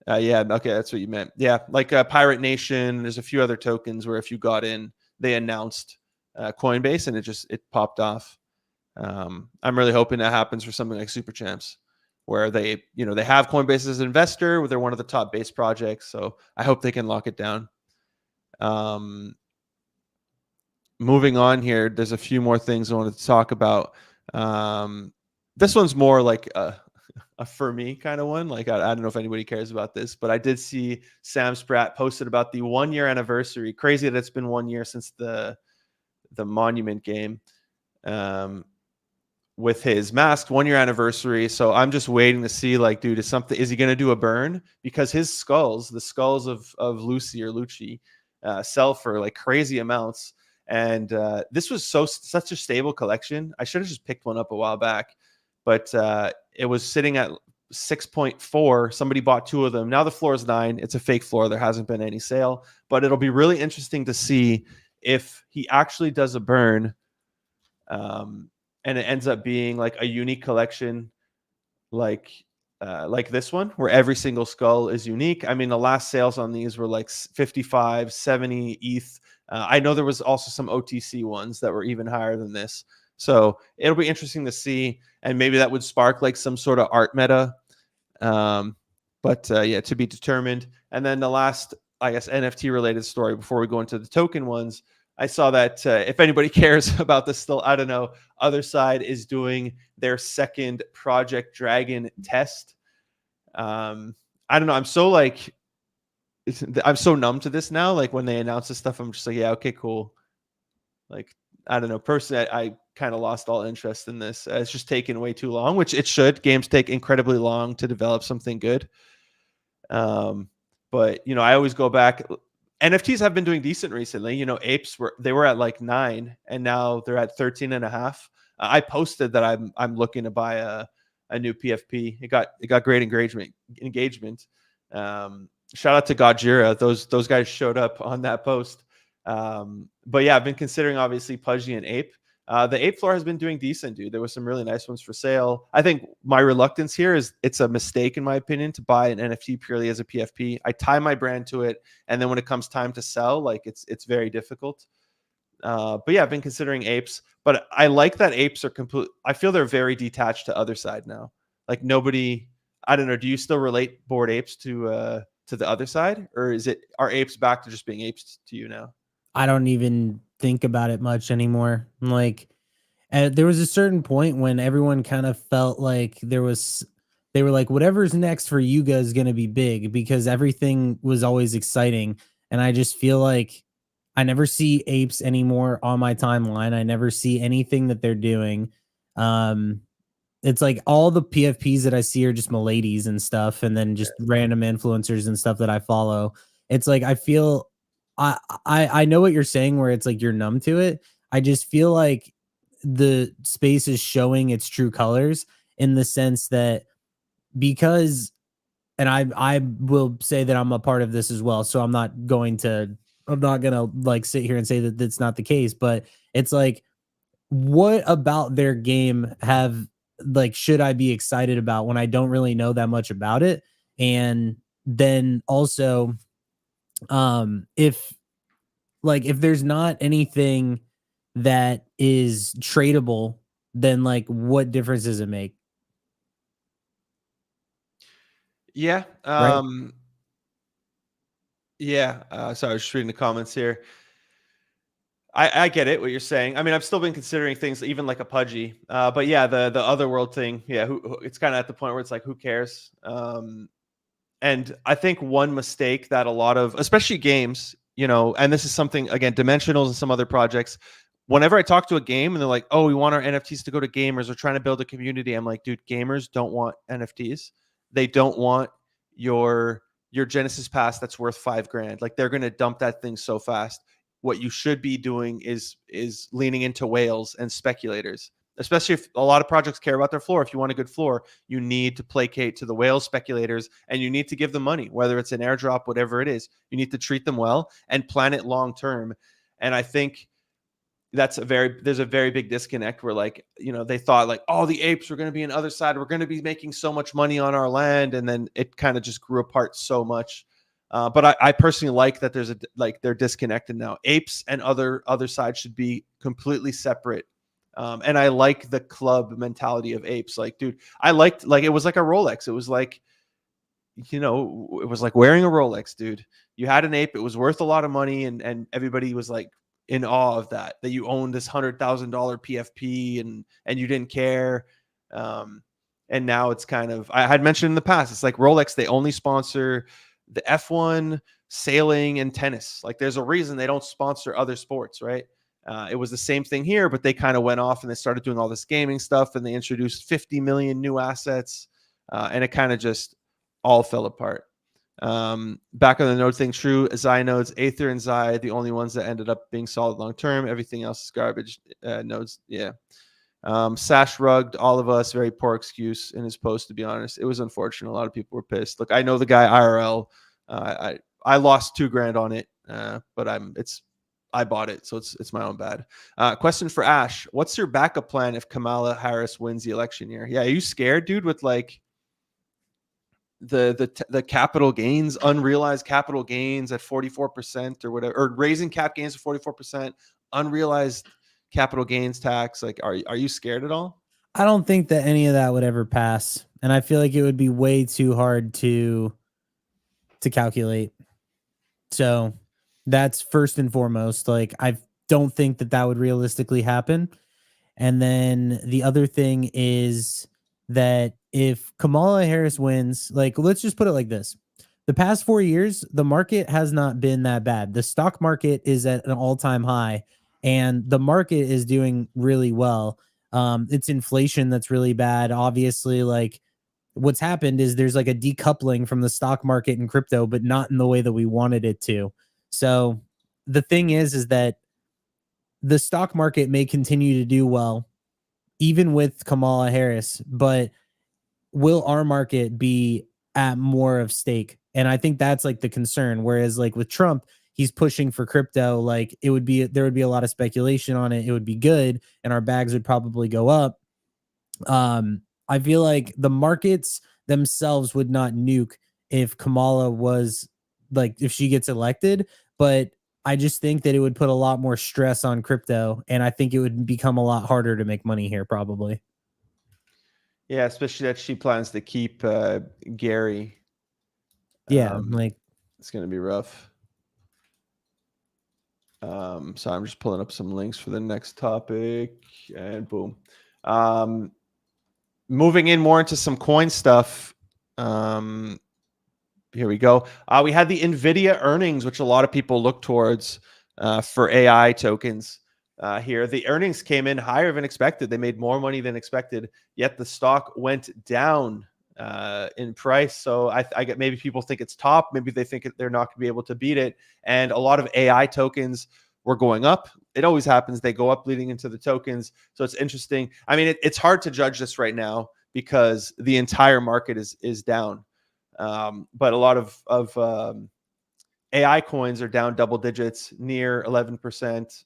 Yeah, okay, that's what you meant. Yeah, like Pirate Nation. There's a few other tokens where if you got in, they announced Coinbase and it popped off. I'm really hoping that happens for something like Super Champs, where they have Coinbase as an investor. They're one of the top base projects, so I hope they can lock it down. Moving on here, there's a few more things I wanted to talk about. This one's more like a for me kind of one. Like I don't know if anybody cares about this, but I did see Sam Spratt posted about the 1 year anniversary. Crazy that it's been 1 year since the Monument game. With his mask 1 year anniversary. So I'm just waiting to see, like, dude, is he going to do a burn? Because his skulls, the skulls of Lucy or Lucci, sell for like crazy amounts. And this was such a stable collection. I should have just picked one up a while back, but it was sitting at 6.4. Somebody bought two of them. Now the floor is 9. It's a fake floor. There hasn't been any sale, but it'll be really interesting to see if he actually does a burn. And it ends up being like a unique collection, like this one, where every single skull is unique. I mean, the last sales on these were like 55, 70 ETH. I know there was also some OTC ones that were even higher than this. So it'll be interesting to see, and maybe that would spark like some sort of art meta. But yeah, to be determined. And then the last, I guess, NFT related story before we go into the token ones. I saw that if anybody cares about this still, I don't know, Other Side is doing their second Project Dragon test. I don't know. I'm so numb to this now. Like when they announce this stuff, I'm just like, yeah, okay, cool. Like, I don't know. Personally, I kind of lost all interest in this. It's just taken way too long, which it should. Games take incredibly long to develop something good. But I always go back. NFTs have been doing decent recently. Apes were at like 9 and now they're at 13 and a half. I posted that I'm looking to buy a new PFP. It got great engagement. Shout out to Gojira. Those guys showed up on that post. But yeah, I've been considering obviously Pudgy and Ape. The ape floor has been doing decent, dude. There was some really nice ones for sale. I think my reluctance here is it's a mistake, in my opinion, to buy an NFT purely as a PFP. I tie my brand to it, and then when it comes time to sell, like it's very difficult. But yeah, I've been considering apes, but I like that apes are complete. I feel they're very detached to Other Side now. Like nobody, I don't know. Do you still relate Bored Apes to the Other Side, or are apes back to just being apes to you now? I don't even think about it much anymore. Like There was a certain point when everyone kind of felt like they were like, whatever's next for Yuga is going to be big because everything was always exciting. And I just feel like I never see apes anymore on my timeline. I never see anything that they're doing. Um, it's like all the PFPs that I see are just miladies and stuff, and then just random influencers and stuff that I follow. It's like I feel I know what you're saying where it's like you're numb to it. I just feel like the space is showing its true colors in the sense that because and I will say that I'm a part of this as well. So I'm not gonna like sit here and say that that's not the case, but it's like what about their game have like should I be excited about when I don't really know that much about it? And then also if if there's not anything that is tradable, then like what difference does it make? Yeah. Right? Yeah. Sorry, I was just reading the comments here. I get it what you're saying. I mean, I've still been considering things even like a pudgy, but yeah, the other world thing, yeah, it's kind of at the point where it's like, who cares? And I think one mistake that a lot of, especially games, and this is something again, Dimensionals and some other projects. Whenever I talk to a game and they're like, "Oh, we want our NFTs to go to gamers. We're trying to build a community." I'm like, "Dude, gamers don't want NFTs. They don't want your Genesis Pass that's worth $5,000. Like they're gonna dump that thing so fast. What you should be doing is leaning into whales and speculators, especially if a lot of projects care about their floor. If you want a good floor, you need to placate to the whale speculators and you need to give them money, whether it's an airdrop, whatever it is. You need to treat them well and plan it long term. And I think there's a very big disconnect where like, they thought like, oh, the apes were going to be on the other side. We're going to be making so much money on our land. And then it kind of just grew apart so much. But I personally like that they're disconnected now. Apes and other sides should be completely separate. And I like the club mentality of apes. Like, dude, I liked like it was like a Rolex. It was like, it was like wearing a Rolex, dude. You had an ape, it was worth a lot of money, and everybody was like in awe of that you owned this $100,000 PFP and you didn't care. Um, and now it's kind of, I had mentioned in the past, it's like Rolex, they only sponsor the F1, sailing, and tennis. Like there's a reason they don't sponsor other sports, right? It was the same thing here, but they kind of went off and they started doing all this gaming stuff and they introduced 50 million new assets. And it kind of just all fell apart. Back on the node thing, true. Xi nodes, Aether and Xi, the only ones that ended up being solid long term. Everything else is garbage. Nodes, yeah. Sash rugged all of us. Very poor excuse in his post, to be honest. It was unfortunate. A lot of people were pissed. Look, I know the guy IRL. I lost $2,000 on it, but I bought it, so it's my own bad. Question for Ash: what's your backup plan if Kamala Harris wins the election year? Yeah, are you scared, dude? With like the capital gains, unrealized capital gains at 44% or whatever, or raising cap gains to 44%, unrealized capital gains tax. Like, are you scared at all? I don't think that any of that would ever pass. And I feel like it would be way too hard to calculate. So that's first and foremost. Like I don't think that that would realistically happen. And then the other thing is that if Kamala Harris wins, like let's just put it like this. The past 4 years, the market has not been that bad. The stock market is at an all-time high and the market is doing really well. It's inflation that's really bad. Obviously, like what's happened is there's like a decoupling from the stock market and crypto, but not in the way that we wanted it to. So the thing is that the stock market may continue to do well even with Kamala Harris, but will our market be at more of stake? And I think that's like the concern. Whereas like with Trump, he's pushing for crypto, like there would be a lot of speculation on it. It would be good, and our bags would probably go up. I feel like the markets themselves would not nuke if Kamala was like if she gets elected, but I just think that it would put a lot more stress on crypto, and I think it would become a lot harder to make money here, probably. Yeah, especially that she plans to keep Gary. Yeah, Um, like it's going to be rough. So I'm just pulling up some links for the next topic, and boom. Moving in more into some coin stuff. Here we go. We had the NVIDIA earnings, which a lot of people look towards for AI tokens. Here, the earnings came in higher than expected. They made more money than expected, yet the stock went down in price. So I get maybe people think it's top. Maybe they think they're not going to be able to beat it. And a lot of AI tokens were going up. It always happens. They go up leading into the tokens. So it's interesting. I mean, it's hard to judge this right now because the entire market is down. But a lot of AI coins are down double digits, near 11%.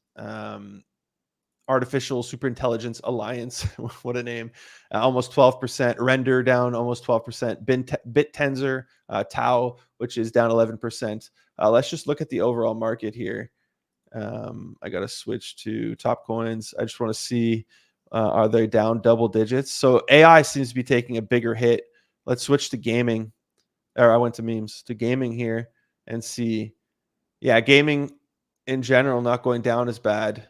Artificial Superintelligence Alliance, what a name, almost 12%. Render down almost 12%. BitTensor, Tau, which is down 11%. Let's just look at the overall market here. I got to switch to top coins. I just want to see, are they down double digits? So AI seems to be taking a bigger hit. Let's switch to gaming. Or I went to memes, to gaming here and see. Yeah, gaming in general not going down as bad.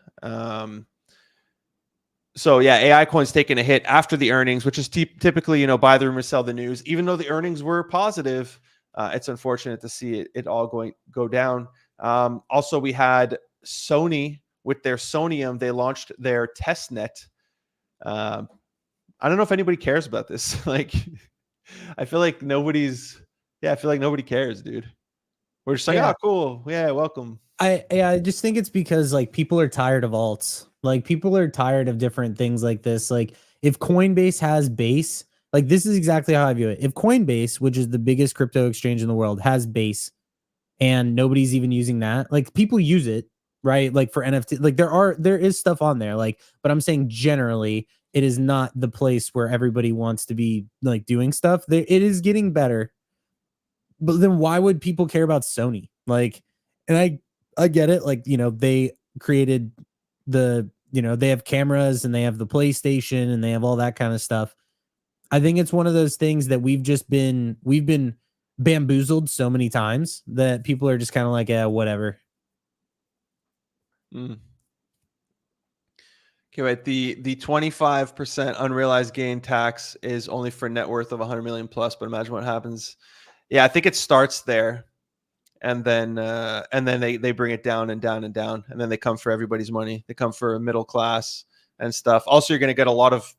So yeah, AI coins taking a hit after the earnings, which is typically, buy the rumor, sell the news. Even though the earnings were positive, it's unfortunate to see it all go down. Also, we had Sony with their Sonium. They launched their test net. I don't know if anybody cares about this. Like, I feel like nobody cares, dude. We're just like, Yeah. oh, cool. Yeah, welcome. I just think it's because like people are tired of alts. Like people are tired of different things like this. Like if Coinbase has Base, like this is exactly how I view it. If Coinbase, which is the biggest crypto exchange in the world, has Base and nobody's even using that, like people use it, right? Like for NFT, like there is stuff on there. Like, but I'm saying generally it is not the place where everybody wants to be like doing stuff. It is getting better. But then why would people care about Sony? Like, and I get it. Like, they created they have cameras and they have the PlayStation and they have all that kind of stuff. I think it's one of those things that we've been bamboozled so many times that people are just kind of like, yeah, whatever. Okay, right. The 25% unrealized gain tax is only for net worth of 100 million plus, but imagine what happens. Yeah, I think it starts there, and then they bring it down and down and down, and then they come for everybody's money. They come for middle class and stuff. Also, you're going to get a lot of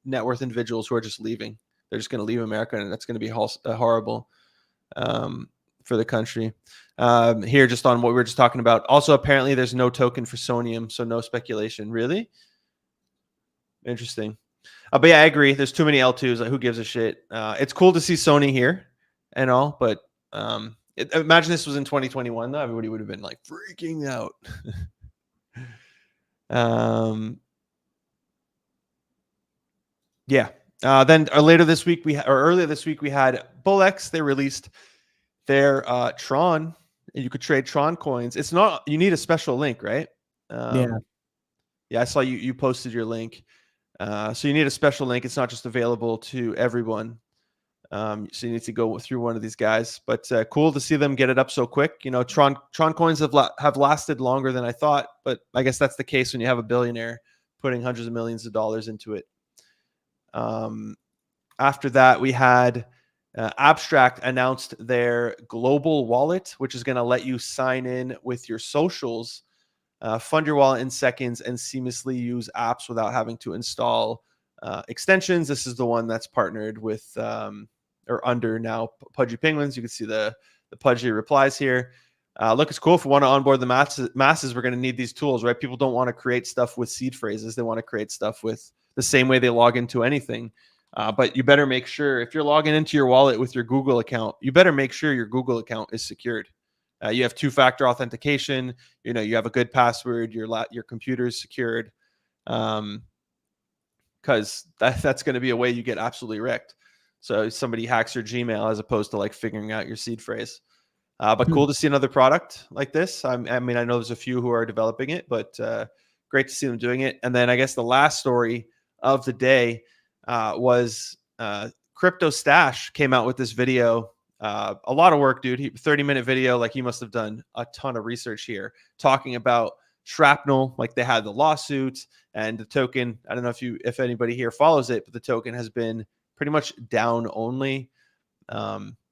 net worth individuals who are just leaving. They're just going to leave America, and that's going to be horrible for the country. Here, just on what we were just talking about. Also, apparently, there's no token for Sonium, so no speculation. Really interesting. But yeah, I agree. There's too many L2s. Like, who gives a shit? It's cool to see Sony here and all, but imagine this was in 2021, though. Everybody would have been like freaking out. Yeah. Then earlier this week we had Bullex. They released their Tron. And you could trade Tron coins. It's not, you need a special link, right? Yeah. Yeah, I saw you posted your link. So you need a special link. It's not just available to everyone. So you need to go through one of these guys. But cool to see them get it up so quick. Tron coins have lasted longer than I thought, but I guess that's the case when you have a billionaire putting hundreds of millions of dollars into it. After that, we had Abstract announced their global wallet, which is going to let you sign in with your socials, fund your wallet in seconds, and seamlessly use apps without having to install extensions. This is the one that's partnered with or under now Pudgy Penguins. You can see the Pudgy replies here. Look, it's cool. If we want to onboard the masses, we're going to need these tools, right? People don't want to create stuff with seed phrases. They want to create stuff with the same way they log into anything. But you better make sure if you're logging into your wallet with your Google account, you better make sure your Google account is secured. You have two-factor authentication. You have a good password. Your computer is secured, because that's going to be a way you get absolutely wrecked. So somebody hacks your Gmail as opposed to like figuring out your seed phrase. But cool to see another product like this. I mean, I know there's a few who are developing it, but great to see them doing it. And then I guess the last story of the day was Crypto Stash came out with this video A lot of work, dude. 30-minute video. Like he must have done a ton of research here, talking about shrapnel. Like they had the lawsuit and the token. I don't know if anybody here follows it, but the token has been pretty much down only.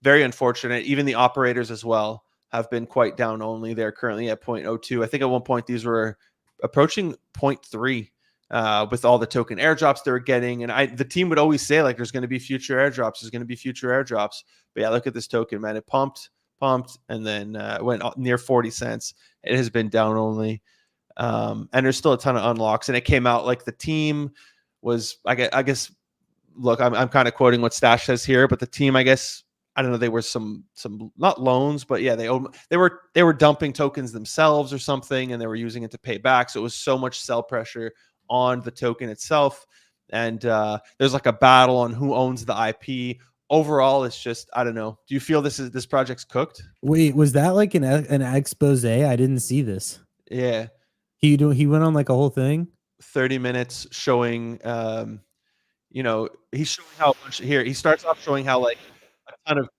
Very unfortunate. Even the operators as well have been quite down only. They're currently at 0.02. I think at one point these were approaching 0.3 with all the token airdrops they were getting. And the team would always say, like, there's going to be future airdrops. There's going to be future airdrops. But yeah, look at this token, man. It pumped, and then went near 40 cents. It has been down only. And there's still a ton of unlocks. And it came out like the team was, I guess, look, I'm kind of quoting what Stash says here, but the team, I guess, I don't know, they were some not loans, but yeah, they were dumping tokens themselves or something, and they were using it to pay back. So it was so much sell pressure on the token itself, and there's like a battle on who owns the IP. Overall, it's just, I don't know. Do you feel this project's cooked? Wait, was that like an expose? I didn't see this. Yeah, He went on like a whole thing. 30 minutes showing. He's showing how much here. He starts off showing how like a ton of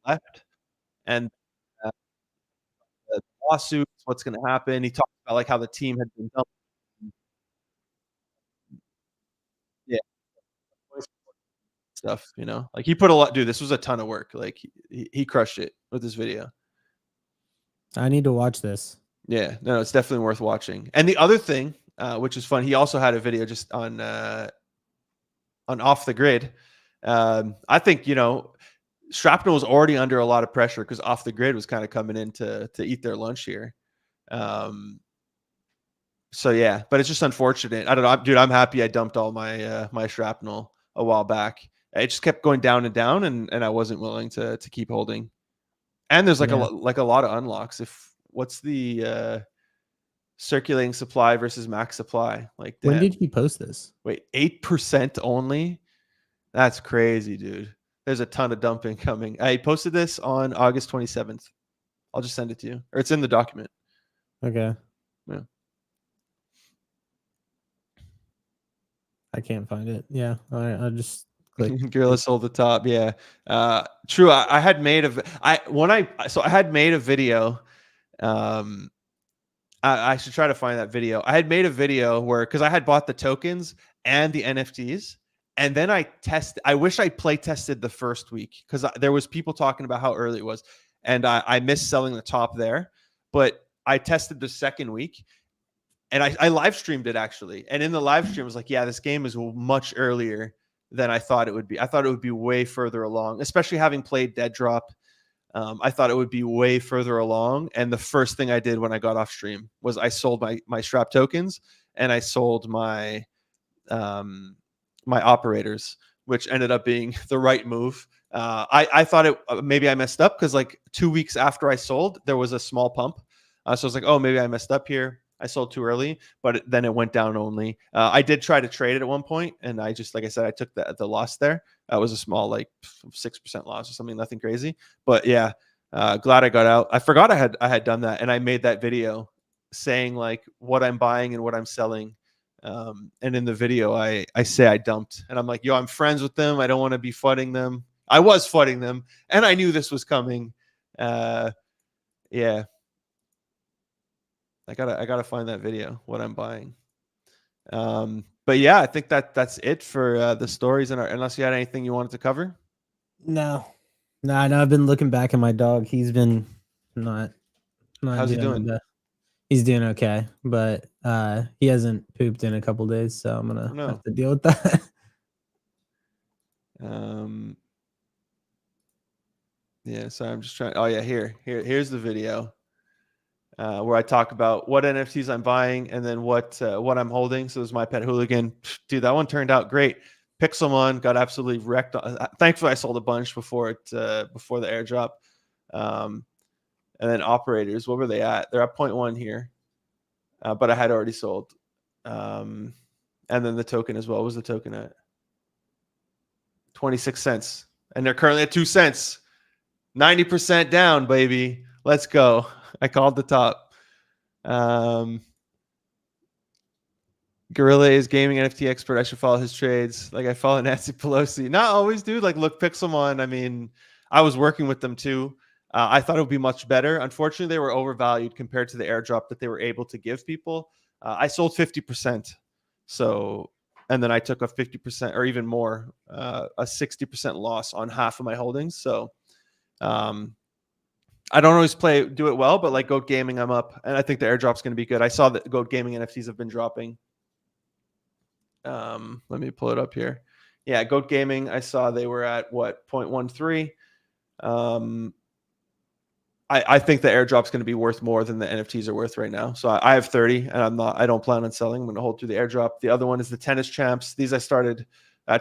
left, and the lawsuits, what's going to happen. He talks about like how the team had been dumped. Yeah, stuff. Like he put a lot. Dude, this was a ton of work. Like he crushed it with this video. I need to watch this. Yeah, no, it's definitely worth watching. And the other thing, which is fun, he also had a video just on Off the Grid. I think Shrapnel was already under a lot of pressure because Off the Grid was kind of coming in to eat their lunch here. So yeah, but it's just unfortunate. I don't know, dude. I'm happy I dumped all my my Shrapnel a while back. It just kept going down and down, and I wasn't willing to keep holding. And there's like a lot of unlocks. What's the circulating supply versus max supply? Like, when did he post this? Wait, 8% only? That's crazy, dude. There's a ton of dumping coming. I posted this on August 27th. I'll just send it to you, or it's in the document. Okay. Yeah. I can't find it. Yeah. All right. I'll just click. Gorilla sold the top. Yeah. True. I had made I had made a video. I should try to find that video. I had made a video because I had bought the tokens and the NFTs. And then I wish I play tested the first week because there was people talking about how early it was. And I missed selling the top there. But I tested the second week. And I live streamed it actually. And in the live stream, I was like, yeah, this game is much earlier than I thought it would be. I thought it would be way further along, especially having played Dead Drop. I thought it would be way further along. And the first thing I did when I got off stream was I sold my Strap tokens and I sold my my operators, which ended up being the right move. I thought maybe I messed up because like 2 weeks after I sold, there was a small pump. So I was like, oh, maybe I messed up here. I sold too early, but then it went down only. I did try to trade it at one point, and I just, like I said, I took the loss there. It was a small, like 6% loss or something, nothing crazy. But yeah, glad I got out. I forgot I had done that, and I made that video saying like what I'm buying and what I'm selling. And in the video, I say I dumped, and I'm like, yo, I'm friends with them. I don't want to be fudding them. I was fudding them, and I knew this was coming. Yeah. I gotta find that video, what I'm buying. But yeah, I think that's it for the stories. Unless you had anything you wanted to cover. No. I've been looking back at my dog. He's been not How's he doing? He's doing okay, but he hasn't pooped in a couple days, so I'm gonna have to deal with that. Yeah, so I'm just trying. Oh yeah, here's the video. Where I talk about what NFTs I'm buying and then what I'm holding. So this is my pet hooligan. Dude, that one turned out great. Pixelmon got absolutely wrecked. Thankfully, I sold a bunch before the airdrop. And then operators, what were they at? They're at 0.1 here, but I had already sold. And then the token as well. What was the token at? 26 cents, and they're currently at 2 cents. 90% down, baby. Let's go. I called the top. Gorilla is gaming NFT expert. I should follow his trades. Like I follow Nancy Pelosi. Not always, dude. Like look, Pixelmon. I mean, I was working with them too. I thought it would be much better. Unfortunately, they were overvalued compared to the airdrop that they were able to give people. I sold 50%. So, and then I took a 50% or even more, a 60% loss on half of my holdings. So, I don't always do it well, but like Goat Gaming, I'm up, and I think the airdrop's going to be good. I saw that Goat Gaming NFTs have been dropping. Let me pull it up here. Yeah, Goat Gaming, I saw they were at what, 0.13. I think the airdrop's going to be worth more than the NFTs are worth right now. So I have 30, and I don't plan on selling. I'm going to hold through the airdrop. The other one is the Tennis Champs. These I started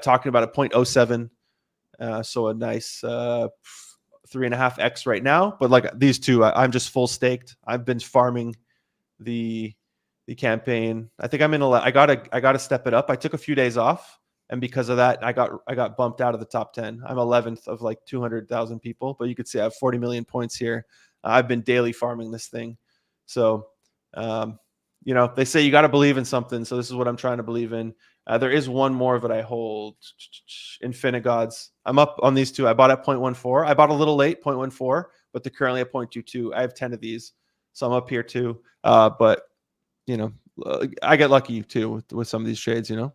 talking about at 0.07. So a nice 3.5x right now. But like these two, I'm just full staked. I've been farming the campaign. I think I'm in I gotta step it up. I took a few days off, and because of that, I got bumped out of the top 10. I'm 11th of like 200,000 people, but you could see I have 40 million points here. I've been daily farming this thing. So, they say you got to believe in something. So this is what I'm trying to believe in. There is one more that I hold, Infinigods. I'm up on these two. I bought at 0.14. I bought a little late, 0.14, but they're currently at 0.22. I have 10 of these, so I'm up here too. But I get lucky too with some of these trades. I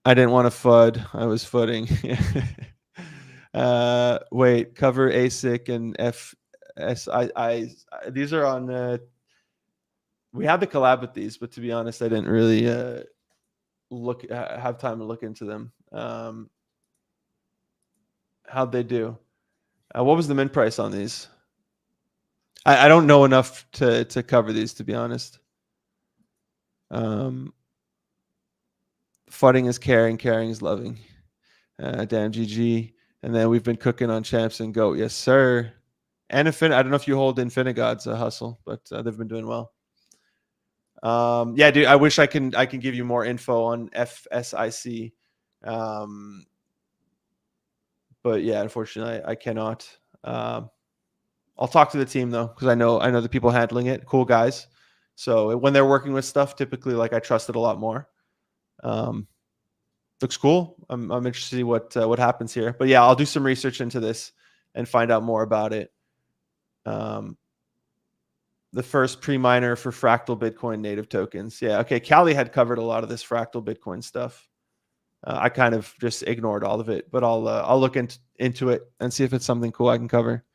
didn't want to FUD. I was FUDing. Wait, cover ASIC and FSI. These are on. We have the collab with these, but to be honest, I didn't really have time to look into them. How'd they do? What was the min price on these? I don't know enough to cover these, to be honest. Fudding is caring is loving. Damn GG. And then we've been cooking on Champs and Goat. Yes, sir. And I don't know if you hold Infinigods hustle, but they've been doing well. Yeah, dude, I wish I can give you more info on FSIC. But yeah, unfortunately I cannot. I'll talk to the team though, because I know the people handling it, cool guys. So when they're working with stuff, typically like I trust it a lot more. Looks cool. I'm interested to see what happens here. But yeah, I'll do some research into this and find out more about it. The first pre-miner for fractal Bitcoin native tokens. Yeah, okay. Callie had covered a lot of this fractal Bitcoin stuff. I kind of just ignored all of it, but I'll look into it and see if it's something cool I can cover.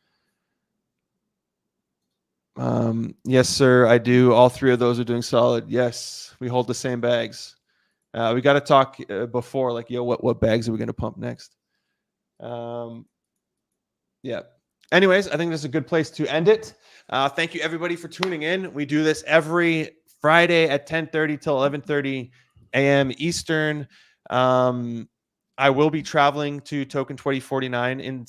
Yes, sir, I do. All three of those are doing solid. Yes, we hold the same bags. We got to talk before, like, yo, what bags are we going to pump next? Yeah. Anyways, I think this is a good place to end it. Thank you, everybody, for tuning in. We do this every Friday at 10:30 till 11:30 a.m. Eastern. I will be traveling to Token 2049 in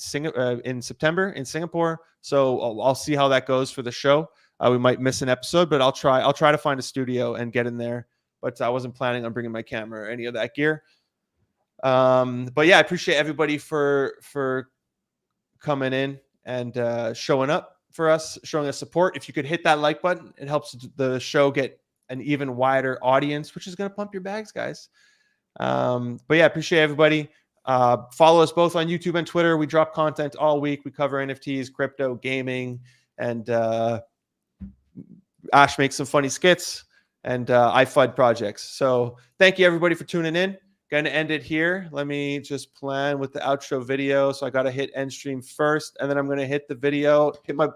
September in Singapore. So I'll see how that goes for the show. We might miss an episode, but I'll try to find a studio and get in there. But I wasn't planning on bringing my camera or any of that gear. But yeah, I appreciate everybody for coming in and showing up for us, showing us support. If you could hit that like button, it helps the show get an even wider audience, which is going to pump your bags, guys. But yeah, appreciate everybody. Follow us both on YouTube and Twitter. We drop content all week. We cover NFTs, crypto, gaming, and Ash makes some funny skits, and I FUD projects. So thank you, everybody, for tuning in. Going to end it here. Let me just plan with the outro video. So I got to hit end stream first, and then I'm going to hit the video, hit my